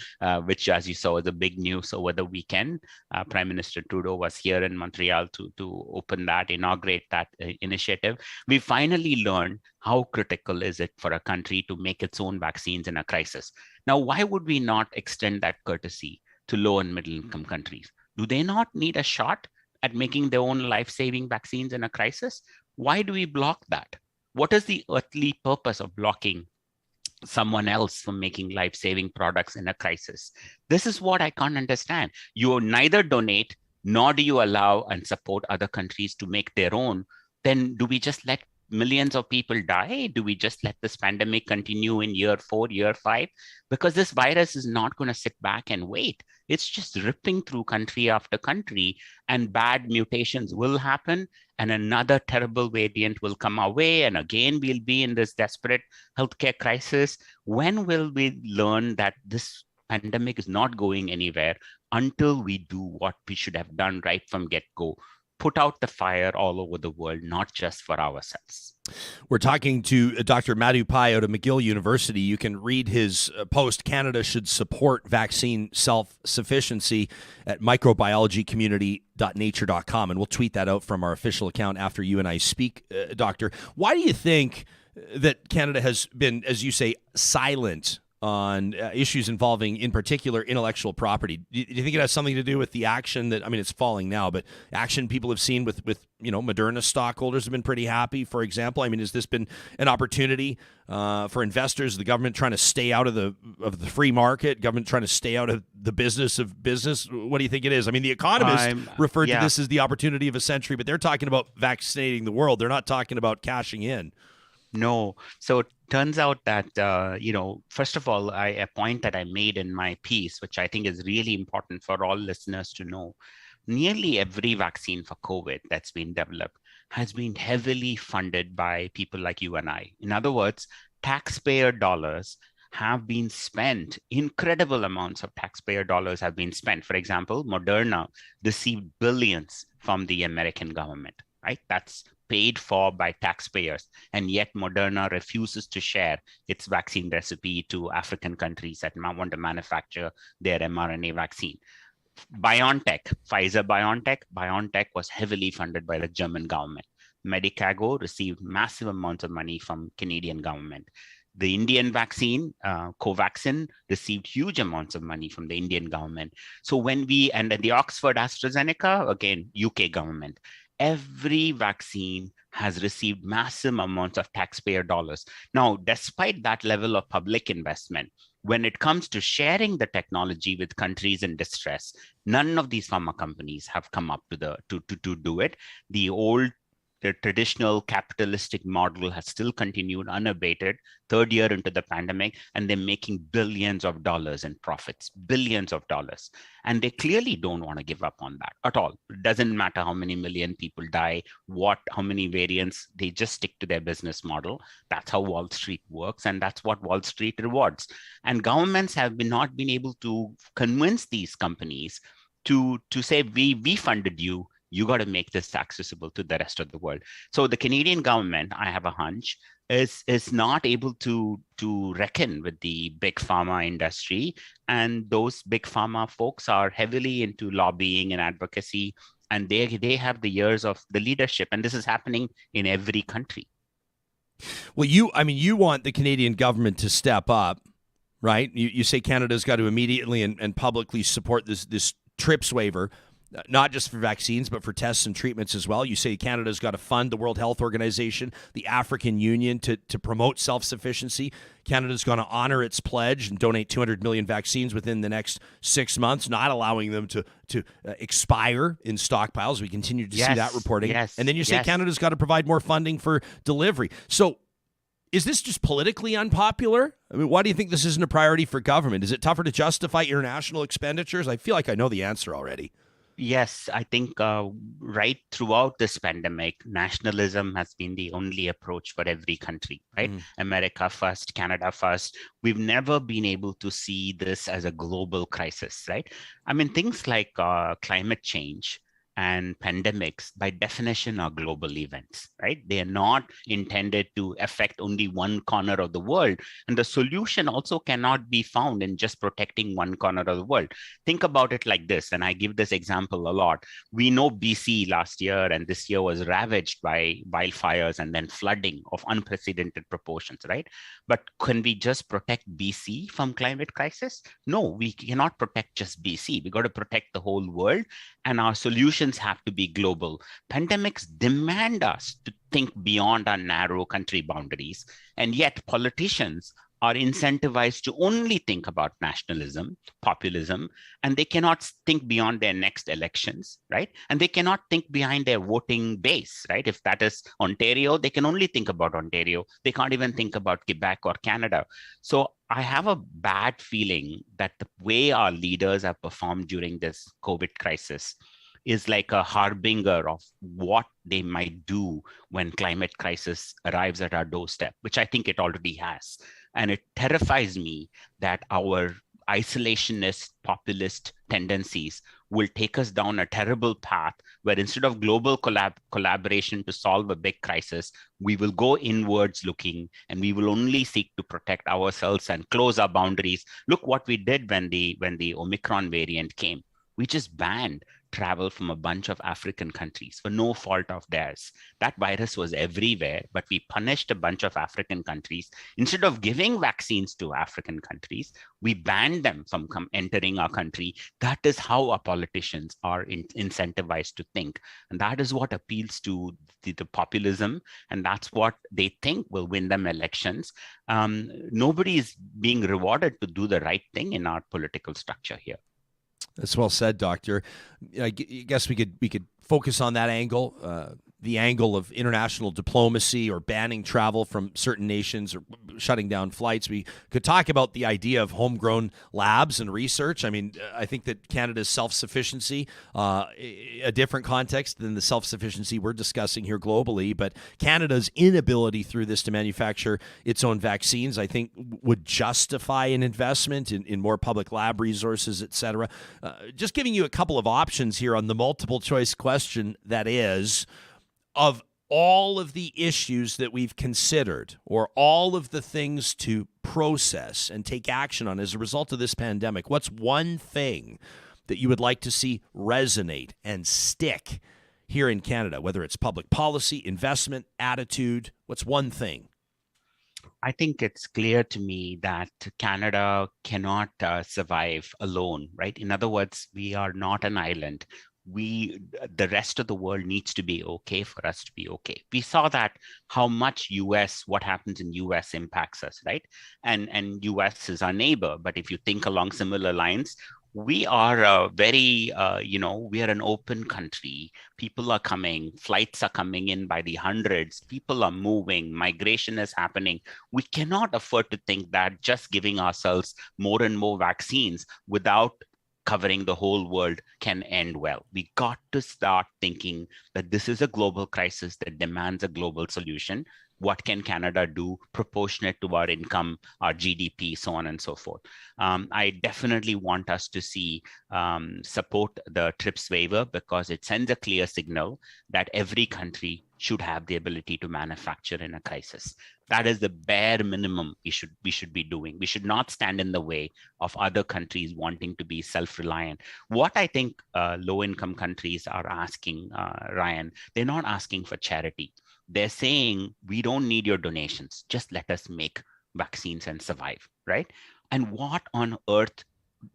which, as you saw, was a big news over the weekend. Prime Minister Trudeau was here in Montreal to open that, inaugurate that initiative. We finally learned how critical is it for a country to make its own vaccines in a crisis. Now, why would we not extend that courtesy to low and middle income countries? Do they not need a shot at making their own life-saving vaccines in a crisis? Why do we block that? What is the earthly purpose of blocking someone else from making life-saving products in a crisis? This is what I can't understand. You neither donate, nor do you allow and support other countries to make their own. Then do we just let millions of people die? Do we just let this pandemic continue in year 4, year 5? Because this virus is not going to sit back and wait. It's just ripping through country after country, and bad mutations will happen, and another terrible variant will come our way, and again we'll be in this desperate healthcare crisis. When will we learn that this pandemic is not going anywhere until we do what we should have done right from get-go? Put out the fire all over the world, not just for ourselves. We're talking to Dr. Madhu Pai out of McGill University. You can read his post, Canada Should Support Vaccine Self-Sufficiency, at microbiologycommunity.nature.com. And we'll tweet that out from our official account after you and I speak, Doctor. Why do you think that Canada has been, as you say, silent on issues involving, in particular, intellectual property? Do you think it has something to do with the action that, I mean, it's falling now, but action people have seen with Moderna stockholders have been pretty happy, for example? I mean, has this been an opportunity for investors, the government trying to stay out of the free market, government trying to stay out of the business of business? What do you think it is? I mean, the Economist referred to this as the opportunity of a century, but they're talking about vaccinating the world. They're not talking about cashing in. No. So it turns out that, first of all, a point that I made in my piece, which I think is really important for all listeners to know, nearly every vaccine for COVID that's been developed has been heavily funded by people like you and I. In other words, taxpayer dollars have been spent. Incredible amounts of taxpayer dollars have been spent. For example, Moderna received billions from the American government, right? That's paid for by taxpayers, and yet Moderna refuses to share its vaccine recipe to African countries that want to manufacture their mRNA vaccine. BioNTech was heavily funded by the German government. Medicago received massive amounts of money from Canadian government. The Indian vaccine, Covaxin, received huge amounts of money from the Indian government. So and the Oxford AstraZeneca, again, UK government. Every vaccine has received massive amounts of taxpayer dollars. Now, despite that level of public investment, when it comes to sharing the technology with countries in distress, none of these pharma companies have come up to do it. The traditional capitalistic model has still continued unabated, third year into the pandemic, and they're making billions of dollars in profits, billions of dollars. And they clearly don't want to give up on that at all. It doesn't matter how many million people die, how many variants, they just stick to their business model. That's how Wall Street works, and that's what Wall Street rewards. And governments have not been able to convince these companies to say, we funded you, you got to make this accessible to the rest of the world. So the Canadian government, I have a hunch, is not able to reckon with the big pharma industry. And those big pharma folks are heavily into lobbying and advocacy, and they have the years of the leadership. And this is happening in every country. Well, you want the Canadian government to step up, right? You say Canada's got to immediately and publicly support this TRIPS waiver, not just for vaccines, but for tests and treatments as well. You say Canada's got to fund the World Health Organization, the African Union to promote self-sufficiency. Canada's going to honor its pledge and donate 200 million vaccines within the next 6 months, not allowing them to expire in stockpiles. We continue to see that reporting. Yes, and then you say Canada's got to provide more funding for delivery. So is this just politically unpopular? I mean, why do you think this isn't a priority for government? Is it tougher to justify international expenditures? I feel like I know the answer already. Yes, I think right throughout this pandemic, nationalism has been the only approach for every country, right? America first, Canada first. We've never been able to see this as a global crisis, right? I mean, things like climate change and pandemics, by definition, are global events, right? They are not intended to affect only one corner of the world. And the solution also cannot be found in just protecting one corner of the world. Think about it like this, and I give this example a lot. We know BC last year and this year was ravaged by wildfires and then flooding of unprecedented proportions, right? But can we just protect BC from climate crisis? No, we cannot protect just BC. We got to protect the whole world, and our solutions have to be global. Pandemics demand us to think beyond our narrow country boundaries, and yet politicians are incentivized to only think about nationalism, populism, and they cannot think beyond their next elections, right? And they cannot think behind their voting base, right? If that is Ontario, they can only think about Ontario. They can't even think about Quebec or Canada. So I have a bad feeling that the way our leaders have performed during this COVID crisis is like a harbinger of what they might do when climate crisis arrives at our doorstep, which I think it already has. And it terrifies me that our isolationist, populist tendencies will take us down a terrible path where instead of global collaboration to solve a big crisis, we will go inwards looking and we will only seek to protect ourselves and close our boundaries. Look what we did when the Omicron variant came. We just banned travel from a bunch of African countries for no fault of theirs. That virus was everywhere, but we punished a bunch of African countries. Instead of giving vaccines to African countries, we banned them from entering our country. That is how our politicians are incentivized to think. And that is what appeals to the populism. And that's what they think will win them elections. Nobody is being rewarded to do the right thing in our political structure here. That's well said, Doctor. I guess we could focus on that angle, the angle of international diplomacy or banning travel from certain nations or shutting down flights. We could talk about the idea of homegrown labs and research. I mean, I think that Canada's self-sufficiency, a different context than the self-sufficiency we're discussing here globally, but Canada's inability through this to manufacture its own vaccines, I think, would justify an investment in more public lab resources, et cetera. Just giving you a couple of options here on the multiple choice question that is, of all of the issues that we've considered or all of the things to process and take action on as a result of this pandemic, what's one thing that you would like to see resonate and stick here in Canada, whether it's public policy, investment, attitude? What's one thing? I think it's clear to me that Canada cannot survive alone, right? In other words, we are not an island. The rest of the world needs to be okay for us to be okay. We saw that how much what happens in US impacts us, right? And US is our neighbor. But if you think along similar lines, we are we are an open country. People are coming, flights are coming in by the hundreds, people are moving, migration is happening. We cannot afford to think that just giving ourselves more and more vaccines without covering the whole world can end well. We got to start thinking that this is a global crisis that demands a global solution. What can Canada do proportionate to our income, our GDP, so on and so forth? I definitely want us to see support the TRIPS waiver because it sends a clear signal that every country should have the ability to manufacture in a crisis. That is the bare minimum we should be doing. We should not stand in the way of other countries wanting to be self-reliant. What I think low-income countries are asking, Ryan, they're not asking for charity. They're saying, we don't need your donations. Just let us make vaccines and survive, right? And what on earth,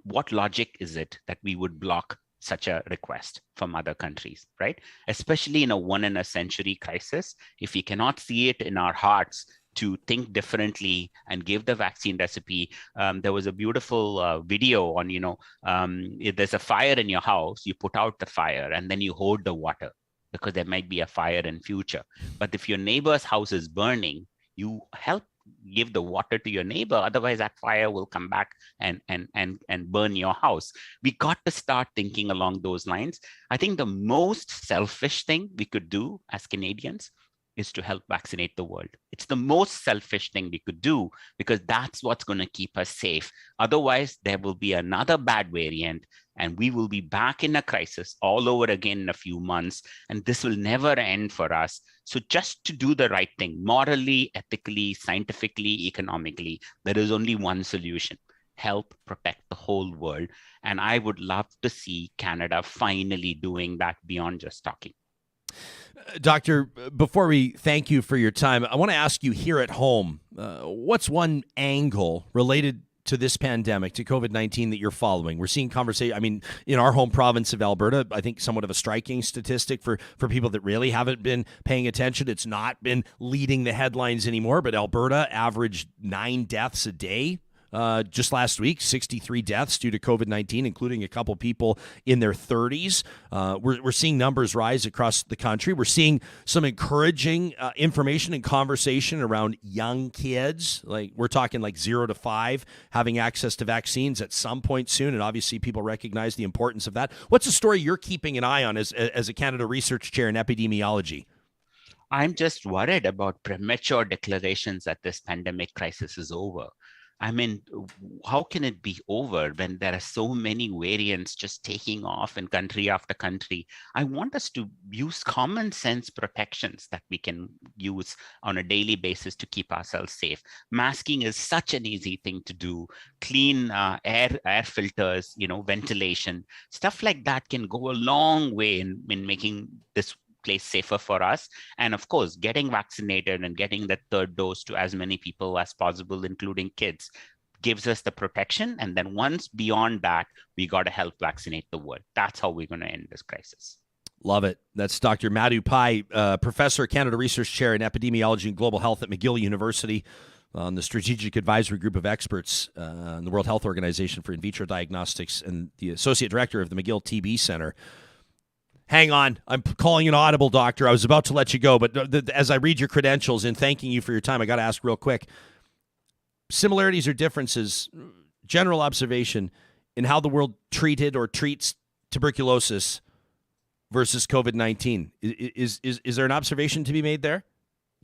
what logic is it that we would block such a request from other countries, right? Especially in a one-in-a-century crisis, if we cannot see it in our hearts to think differently and give the vaccine recipe. There was a beautiful video on, if there's a fire in your house, you put out the fire and then you hold the water, because there might be a fire in future. But if your neighbor's house is burning, you help give the water to your neighbor. Otherwise, that fire will come back and burn your house. We got to start thinking along those lines. I think the most selfish thing we could do as Canadians is to help vaccinate the world. It's the most selfish thing we could do because that's what's going to keep us safe. Otherwise, there will be another bad variant and we will be back in a crisis all over again in a few months. And this will never end for us. So just to do the right thing, morally, ethically, scientifically, economically, there is only one solution: help protect the whole world. And I would love to see Canada finally doing that beyond just talking. Doctor, before we thank you for your time, I want to ask you here at home, what's one angle related to this pandemic, to COVID-19, that you're following? We're seeing conversation. I mean, in our home province of Alberta, I think somewhat of a striking statistic for people that really haven't been paying attention. It's not been leading the headlines anymore, but Alberta averaged 9 deaths a day. Just last week, 63 deaths due to COVID-19, including a couple people in their 30s. We're seeing numbers rise across the country. We're seeing some encouraging information and conversation around young kids. Like, we're talking like 0 to 5 having access to vaccines at some point soon, and obviously people recognize the importance of that. What's a story you're keeping an eye on as a Canada Research Chair in epidemiology? I'm just worried about premature declarations that this pandemic crisis is over. I mean, how can it be over when there are so many variants just taking off in country after country? I want us to use common sense protections that we can use on a daily basis to keep ourselves safe. Masking is such an easy thing to do. Clean air filters, ventilation, stuff like that can go a long way in making this place safer for us. And of course, getting vaccinated and getting that third dose to as many people as possible, including kids, gives us the protection. And then once beyond that, we got to help vaccinate the world. That's how we're going to end this crisis. Love it. That's Dr. Madhu Pai, Professor, Canada Research Chair in Epidemiology and Global Health at McGill University, on the Strategic Advisory Group of Experts in the World Health Organization for In Vitro Diagnostics, and the Associate Director of the McGill TB Center. Hang on. I'm calling an audible, Doctor. I was about to let you go, but as I read your credentials and thanking you for your time, I got to ask real quick. Similarities or differences, general observation in how the world treated or treats tuberculosis versus COVID-19. Is there an observation to be made there?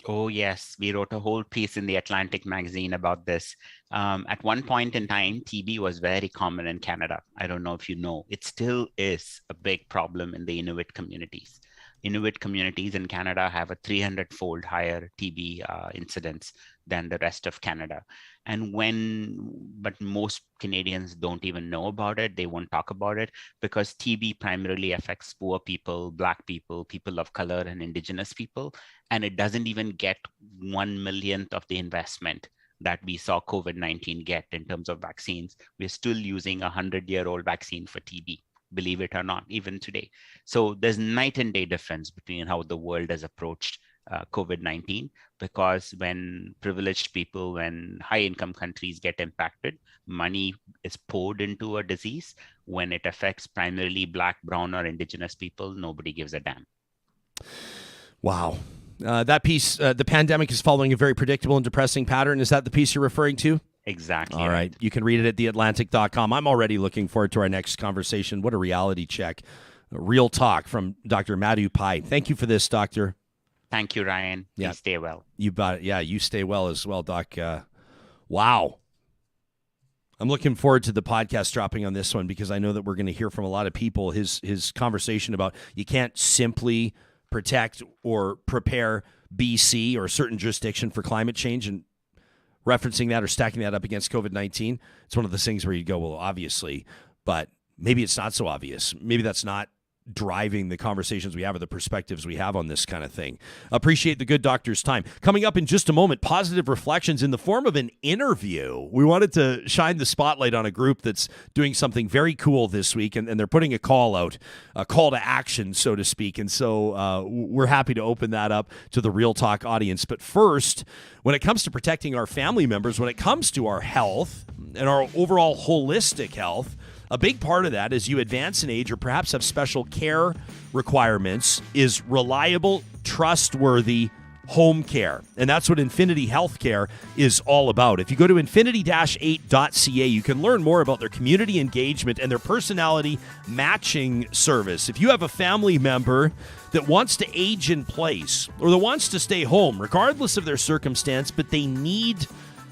Oh, yes. We wrote a whole piece in the Atlantic magazine about this. At one point in time, TB was very common in Canada. I don't know if you know. It still is a big problem in the Inuit communities. Inuit communities in Canada have a 300-fold higher TB incidence than the rest of Canada. But most Canadians don't even know about it. They won't talk about it because TB primarily affects poor people, Black people, people of color, and Indigenous people. And it doesn't even get 1/1,000,000th of the investment that we saw COVID-19 get in terms of vaccines. We're still using a 100-year-old vaccine for TB, believe it or not, even today. So there's night and day difference between how the world has approached COVID-19, because when privileged people, when high-income countries get impacted, money is poured into a disease. When it affects primarily Black, Brown, or Indigenous people, nobody gives a damn. Wow. That piece, the pandemic is following a very predictable and depressing pattern. Is that the piece you're referring to? Exactly. All right. You can read it at theatlantic.com. I'm already looking forward to our next conversation. What a reality check. Real talk from Dr. Madhu Pai. Thank you for this, Doctor. Thank you, Ryan. Yeah. You stay well. You got it. Yeah, you stay well as well, Doc. Wow. I'm looking forward to the podcast dropping on this one because I know that we're going to hear from a lot of people his conversation about you can't simply protect or prepare BC or a certain jurisdiction for climate change, and referencing that or stacking that up against COVID-19. It's one of those things where you go, well, obviously, but maybe it's not so obvious. Maybe that's not driving the conversations we have or the perspectives we have on this kind of thing. Appreciate the good doctor's time. Coming up in just a moment, positive reflections in the form of an interview. We wanted to shine the spotlight on a group that's doing something very cool this week, and they're putting a call out, a call to action, so to speak. And so we're happy to open that up to the Real Talk audience. But first, when it comes to protecting our family members, when it comes to our health and our overall holistic health, a big part of that as you advance in age or perhaps have special care requirements is reliable, trustworthy home care. And that's what Infinity Healthcare is all about. If you go to infinity-8.ca, you can learn more about their community engagement and their personality matching service. If you have a family member that wants to age in place or that wants to stay home, regardless of their circumstance, but they need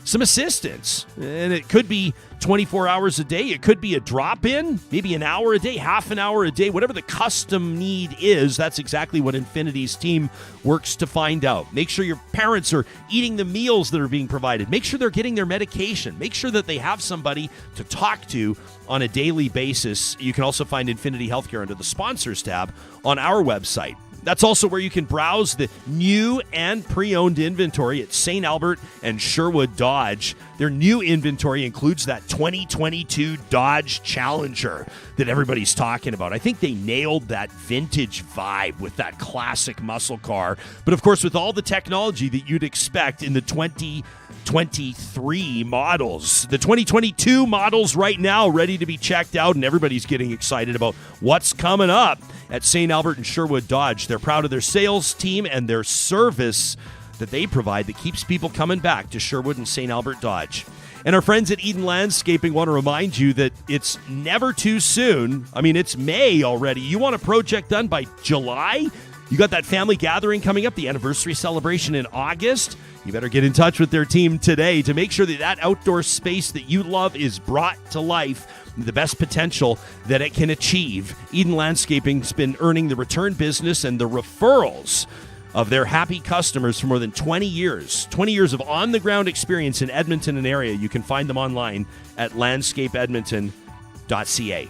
some assistance, and it could be 24 hours a day, it could be a drop-in, maybe an hour a day, half an hour a day, whatever the custom need is, that's exactly what Infinity's team works to find out. Make sure your parents are eating the meals that are being provided. Make sure they're getting their medication. Make sure that they have somebody to talk to on a daily basis. You can also find Infinity Healthcare under the sponsors tab on our website. That's also where you can browse the new and pre-owned inventory at St. Albert and Sherwood Dodge. Their new inventory includes that 2022 Dodge Challenger that everybody's talking about. I think they nailed that vintage vibe with that classic muscle car. But of course, with all the technology that you'd expect in the 2023 models. The 2022 models right now ready to be checked out, and everybody's getting excited about what's coming up at St. Albert and Sherwood Dodge. They're proud of their sales team and their service that they provide that keeps people coming back to Sherwood and St. Albert Dodge. And our friends at Eden Landscaping want to remind you that it's never too soon. I mean, it's May already. You want a project done by July? You got that family gathering coming up, the anniversary celebration in August. You better get in touch with their team today to make sure that that outdoor space that you love is brought to life, the best potential that it can achieve. Eden Landscaping's been earning the return business and the referrals of their happy customers for more than 20 years. 20 years of on-the-ground experience in Edmonton and area. You can find them online at landscapeedmonton.ca.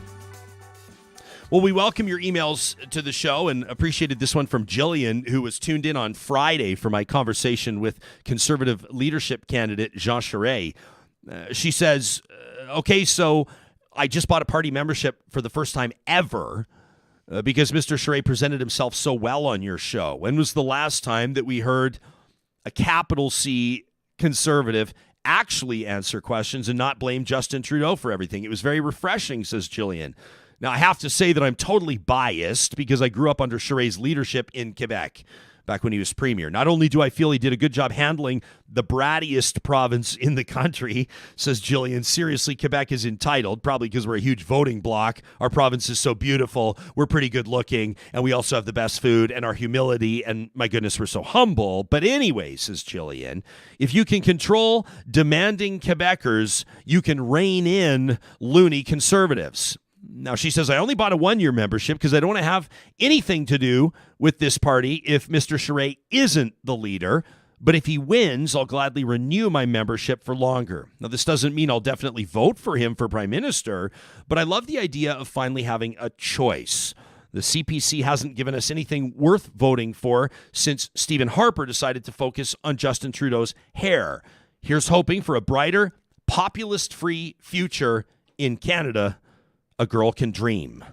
Well, we welcome your emails to the show and appreciated this one from Jillian, who was tuned in on Friday for my conversation with Conservative leadership candidate Jean Charest. She says, okay, so I just bought a party membership for the first time ever because Mr. Charest presented himself so well on your show. When was the last time that we heard a capital C Conservative actually answer questions and not blame Justin Trudeau for everything? It was very refreshing, says Jillian. Now, I have to say that I'm totally biased because I grew up under Charest's leadership in Quebec back when he was premier. Not only do I feel he did a good job handling the brattiest province in the country, says Jillian. Seriously, Quebec is entitled, probably because we're a huge voting bloc. Our province is so beautiful. We're pretty good looking, and we also have the best food and our humility, and my goodness, we're so humble. But anyway, says Jillian, if you can control demanding Quebecers, you can rein in loony Conservatives. Now, she says, I only bought a one-year membership because I don't want to have anything to do with this party if Mr. Charest isn't the leader. But if he wins, I'll gladly renew my membership for longer. Now, this doesn't mean I'll definitely vote for him for prime minister, but I love the idea of finally having a choice. The CPC hasn't given us anything worth voting for since Stephen Harper decided to focus on Justin Trudeau's hair. Here's hoping for a brighter, populist-free future in Canada. A girl can dream.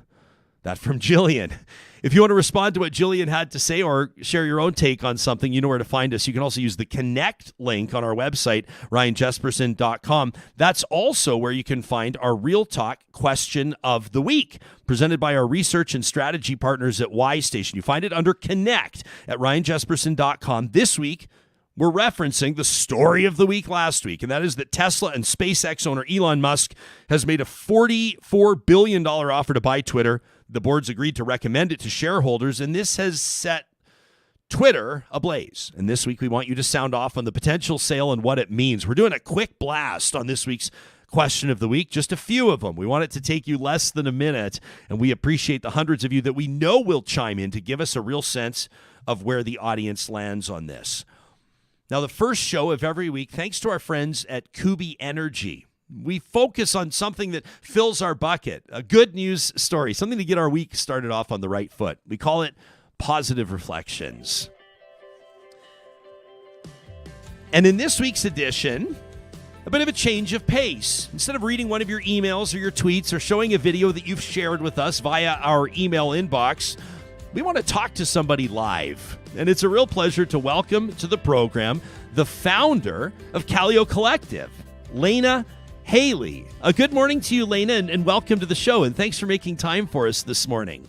That from Jillian. If you want to respond to what Jillian had to say or share your own take on something, you know where to find us. You can also use the Connect link on our website, ryanjesperson.com. That's also where you can find our Real Talk question of the week, presented by our research and strategy partners at Y Station. You find it under Connect at ryanjesperson.com. This week, we're referencing the story of the week last week, and that is that Tesla and SpaceX owner Elon Musk has made a $44 billion offer to buy Twitter. The board's agreed to recommend it to shareholders, and this has set Twitter ablaze. And this week, we want you to sound off on the potential sale and what it means. We're doing a quick blast on this week's question of the week, just a few of them. We want it to take you less than a minute, and we appreciate the hundreds of you that we know will chime in to give us a real sense of where the audience lands on this. Now, the first show of every week, thanks to our friends at Kuby Energy, we focus on something that fills our bucket, a good news story, something to get our week started off on the right foot. We call it Positive Reflections. And in this week's edition, a bit of a change of pace. Instead of reading one of your emails or your tweets or showing a video that you've shared with us via our email inbox, we want to talk to somebody live. And it's a real pleasure to welcome to the program the founder of Kaleo Collective, Layna Haley. Good morning to you, Layna, and welcome to the show. And thanks for making time for us this morning.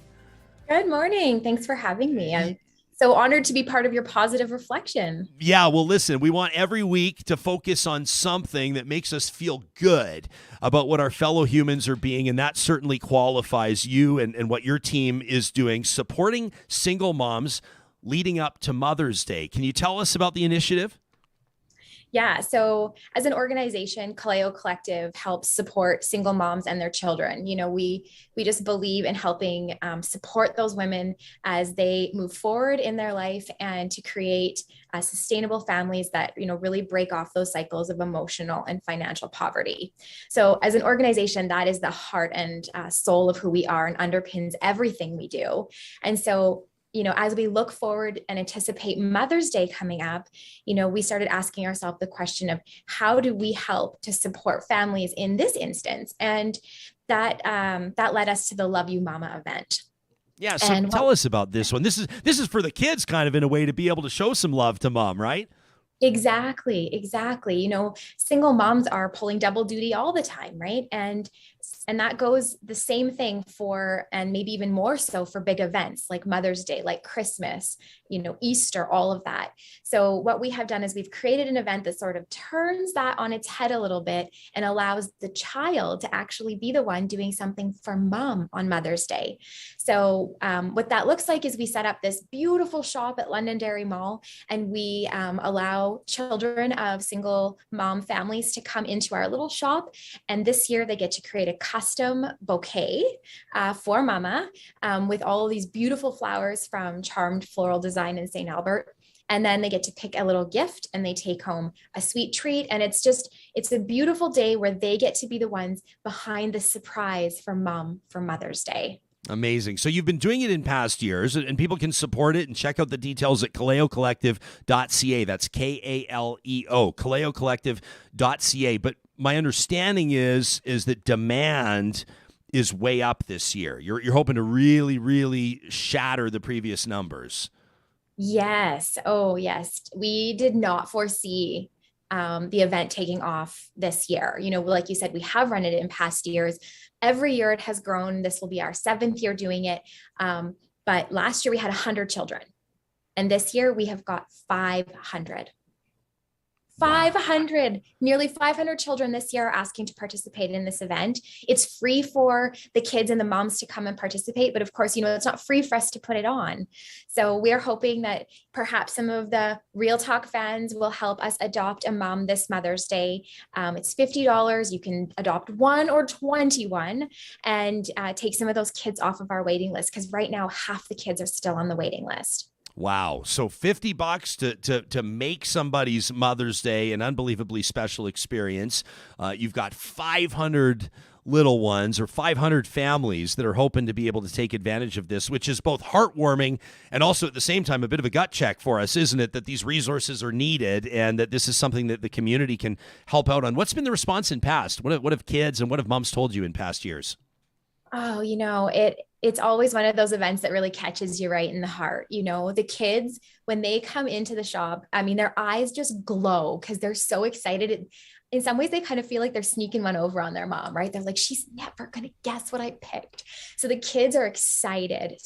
Good morning. Thanks for having me. I'm So honored to be part of your positive reflection. Yeah, well, listen, we want every week to focus on something that makes us feel good about what our fellow humans are being, and that certainly qualifies you and what your team is doing, supporting single moms leading up to Mother's Day. Can you tell us about the initiative? Yeah. So as an organization, Kaleo Collective helps support single moms and their children. You know, we just believe in helping support those women as they move forward in their life and to create sustainable families that, you know, really break off those cycles of emotional and financial poverty. So as an organization, that is the heart and soul of who we are and underpins everything we do. And so, you know, as we look forward and anticipate Mother's Day coming up, you know, we started asking ourselves the question of how do we help to support families in this instance? And that led us to the Love You Mama event. Yeah, so tell us about this one. This is for the kids, kind of in a way, to be able to show some love to mom, right? Exactly. You know, single moms are pulling double duty all the time, right? And that goes the same thing for, and maybe even more so for big events like Mother's Day, like Christmas, you know, Easter, all of that. So what we have done is we've created an event that sort of turns that on its head a little bit and allows the child to actually be the one doing something for mom on Mother's Day. So what that looks like is we set up this beautiful shop at Londonderry Mall, and we allow children of single mom families to come into our little shop. And this year they get to create a custom bouquet for mama with all of these beautiful flowers from Charmed Floral Design in St. Albert. And then they get to pick a little gift and they take home a sweet treat. And it's a beautiful day where they get to be the ones behind the surprise for mom for Mother's Day. Amazing. So you've been doing it in past years, and people can support it and check out the details at kaleocollective.ca. That's Kaleo, kaleocollective.ca. But my understanding is that demand is way up this year. You're hoping to really, really shatter the previous numbers. Yes. Oh, yes. We did not foresee the event taking off this year. You know, like you said, we have run it in past years. Every year it has grown. This will be our 7th year doing it. But last year we had 100 children. And this year we have got 500. 500, nearly 500 children this year are asking to participate in this event. It's free for the kids and the moms to come and participate. But of course, you know, it's not free for us to put it on. So we're hoping that perhaps some of the Real Talk fans will help us adopt a mom this Mother's Day. It's $50. You can adopt 1 or 21 and take some of those kids off of our waiting list, because right now half the kids are still on the waiting list. Wow. So $50 to make somebody's Mother's Day an unbelievably special experience. You've got 500 little ones or 500 families that are hoping to be able to take advantage of this, which is both heartwarming and also at the same time a bit of a gut check for us, isn't it? That these resources are needed and that this is something that the community can help out on. What's been the response in past? What have kids and what have moms told you in past years? Oh, you know, it's always one of those events that really catches you right in the heart. You know, the kids, when they come into the shop, I mean, their eyes just glow because they're so excited. In some ways, they kind of feel like they're sneaking one over on their mom, right? They're like, she's never going to guess what I picked. So the kids are excited,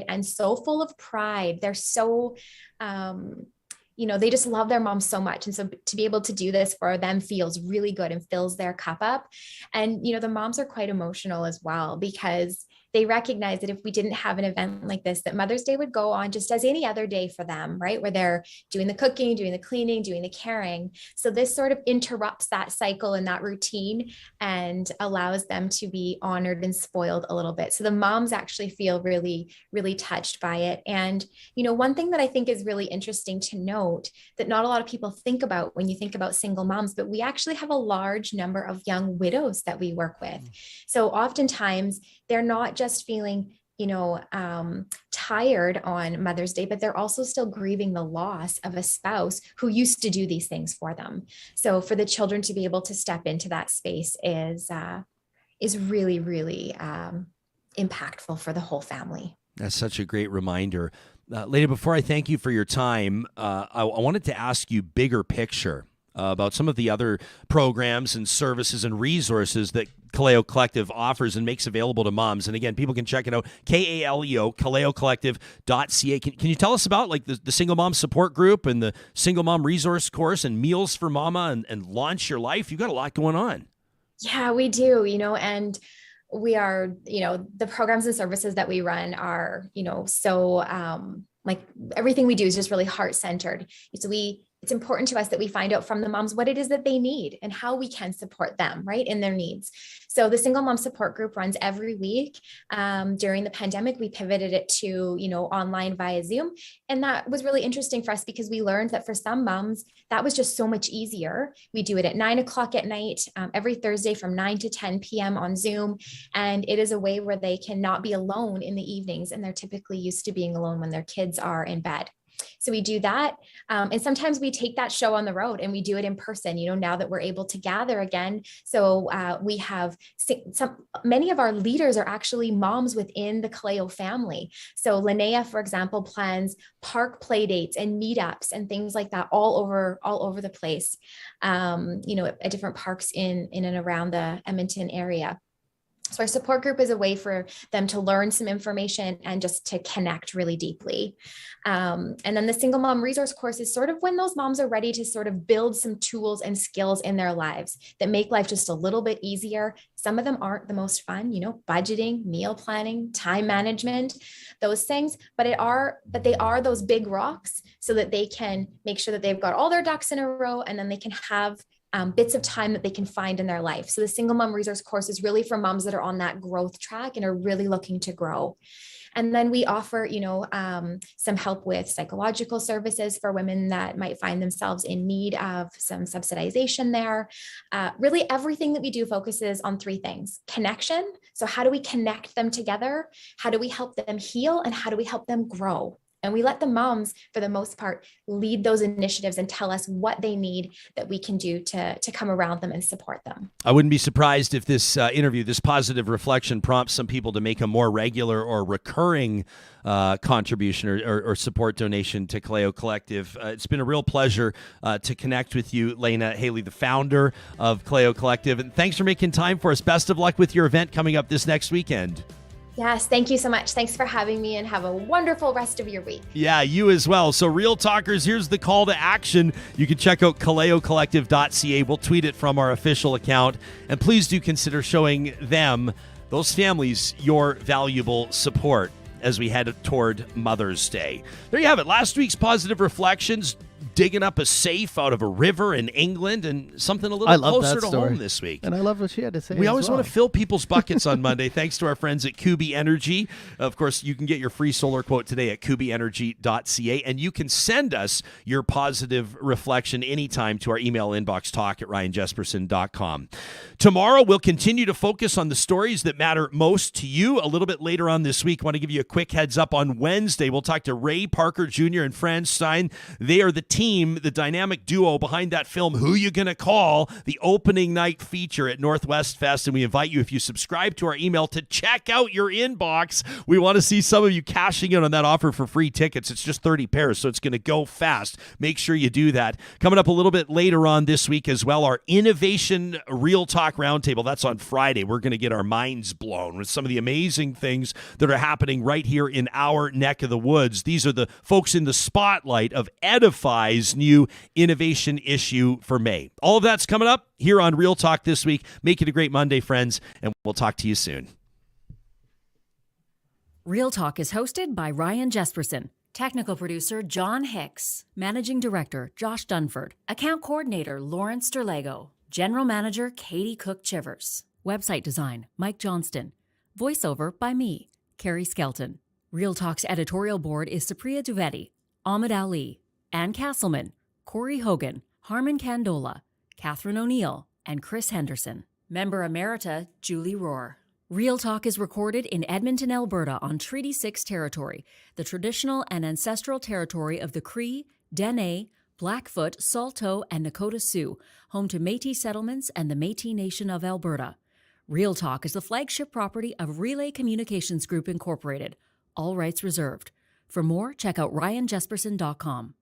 and so full of pride. They're so, you know, they just love their mom so much. And so to be able to do this for them feels really good and fills their cup up. And, you know, the moms are quite emotional as well, because they recognize that if we didn't have an event like this, that Mother's Day would go on just as any other day for them, right? Where they're doing the cooking, doing the cleaning, doing the caring. So this sort of interrupts that cycle and that routine and allows them to be honored and spoiled a little bit. So the moms actually feel really, really touched by it. And, you know, one thing that I think is really interesting to note that not a lot of people think about when you think about single moms, but we actually have a large number of young widows that we work with. So oftentimes they're not just feeling, you know, tired on Mother's Day, but they're also still grieving the loss of a spouse who used to do these things for them. So for the children to be able to step into that space is really, really impactful for the whole family. That's such a great reminder. Layna, before I thank you for your time, I wanted to ask you bigger picture. about some of the other programs and services and resources that Kaleo Collective offers and makes available to moms. And again, people can check it out, KALEO, kaleocollective.ca. Can you tell us about like the Single Mom Support Group and the Single Mom Resource Course and Meals for Mama and Launch Your Life? You've got a lot going on. Yeah, we do, and we are, the programs and services that we run are, so like everything we do is just really heart-centered. So it's important to us that we find out from the moms what it is that they need and how we can support them, right, in their needs. So the Single Mom Support Group runs every week. During the pandemic, we pivoted it to, online via Zoom. And that was really interesting for us because we learned that for some moms, that was just so much easier. We do it at 9:00 at night, every Thursday from 9 to 10 p.m. on Zoom. And it is a way where they can not be alone in the evenings. And they're typically used to being alone when their kids are in bed. So we do that. And sometimes we take that show on the road and we do it in person, now that we're able to gather again. So we have many of our leaders are actually moms within the Kaleo family. So Linnea, for example, plans park play dates and meetups and things like that all over the place, at different parks in and around the Edmonton area. So our support group is a way for them to learn some information and just to connect really deeply. And then the Single Mom Resource Course is sort of when those moms are ready to sort of build some tools and skills in their lives that make life just a little bit easier. Some of them aren't the most fun, budgeting, meal planning, time management, those things, but they are those big rocks so that they can make sure that they've got all their ducks in a row and then they can have bits of time that they can find in their life. So the Single Mom Resource Course is really for moms that are on that growth track and are really looking to grow. And then we offer, some help with psychological services for women that might find themselves in need of some subsidization there. Really everything that we do focuses on three things: connection. So how do we connect them together? How do we help them heal? And how do we help them grow? And we let the moms, for the most part, lead those initiatives and tell us what they need that we can do to come around them and support them. I wouldn't be surprised if this interview, this positive reflection, prompts some people to make a more regular or recurring contribution or support donation to Kaleo Collective. It's been a real pleasure to connect with you, Layna Haley, the founder of Kaleo Collective. And thanks for making time for us. Best of luck with your event coming up this next weekend. Yes, thank you so much. Thanks for having me and have a wonderful rest of your week. Yeah, you as well. So Real Talkers, here's the call to action. You can check out kaleocollective.ca. We'll tweet it from our official account. And please do consider showing them, those families, your valuable support as we head toward Mother's Day. There you have it. Last week's Positive Reflections, digging up a safe out of a river in England, and something a little closer to home this week. And I love what she had to say. We always want to fill people's buckets on Monday, thanks to our friends at Kuby Energy. Of course, you can get your free solar quote today at kubyenergy.ca, and you can send us your positive reflection anytime to our email inbox, talk@ryanjesperson.com. Tomorrow, we'll continue to focus on the stories that matter most to you. A little bit later on this week, I want to give you a quick heads up. On Wednesday, we'll talk to Ray Parker Jr. and Fran Stein. They are the team, the dynamic duo behind that film, Who You Gonna Call, the opening night feature at Northwest Fest. And we invite you, if you subscribe to our email, to check out your inbox. We want to see some of you cashing in on that offer for free tickets. It's just 30 pairs, so it's going to go fast. Make sure you do that. Coming up a little bit later on this week as well, our Innovation Real Talk Roundtable. That's on Friday. We're going to get our minds blown with some of the amazing things that are happening right here in our neck of the woods. These are the folks in the spotlight of Edify's new innovation issue for May. All of that's coming up here on Real Talk this week. Make it a great Monday, friends, and we'll talk to you soon. Real Talk is hosted by Ryan Jesperson, technical producer John Hicks, managing director Josh Dunford, account coordinator Lawrence Derlego, general manager Katie Cook-Chivers, website design Mike Johnston, voiceover by me, Carrie Skelton. Real Talk's editorial board is Supriya Dwivedi, Ahmed Ali, Ann Castleman, Corey Hogan, Harmon Candola, Catherine O'Neill, and Chris Henderson. Member Emerita, Julie Rohr. Real Talk is recorded in Edmonton, Alberta on Treaty 6 territory, the traditional and ancestral territory of the Cree, Dene, Blackfoot, Saulteaux, and Nakota Sioux, home to Métis settlements and the Métis Nation of Alberta. Real Talk is the flagship property of Relay Communications Group Incorporated. All rights reserved. For more, check out ryanjesperson.com.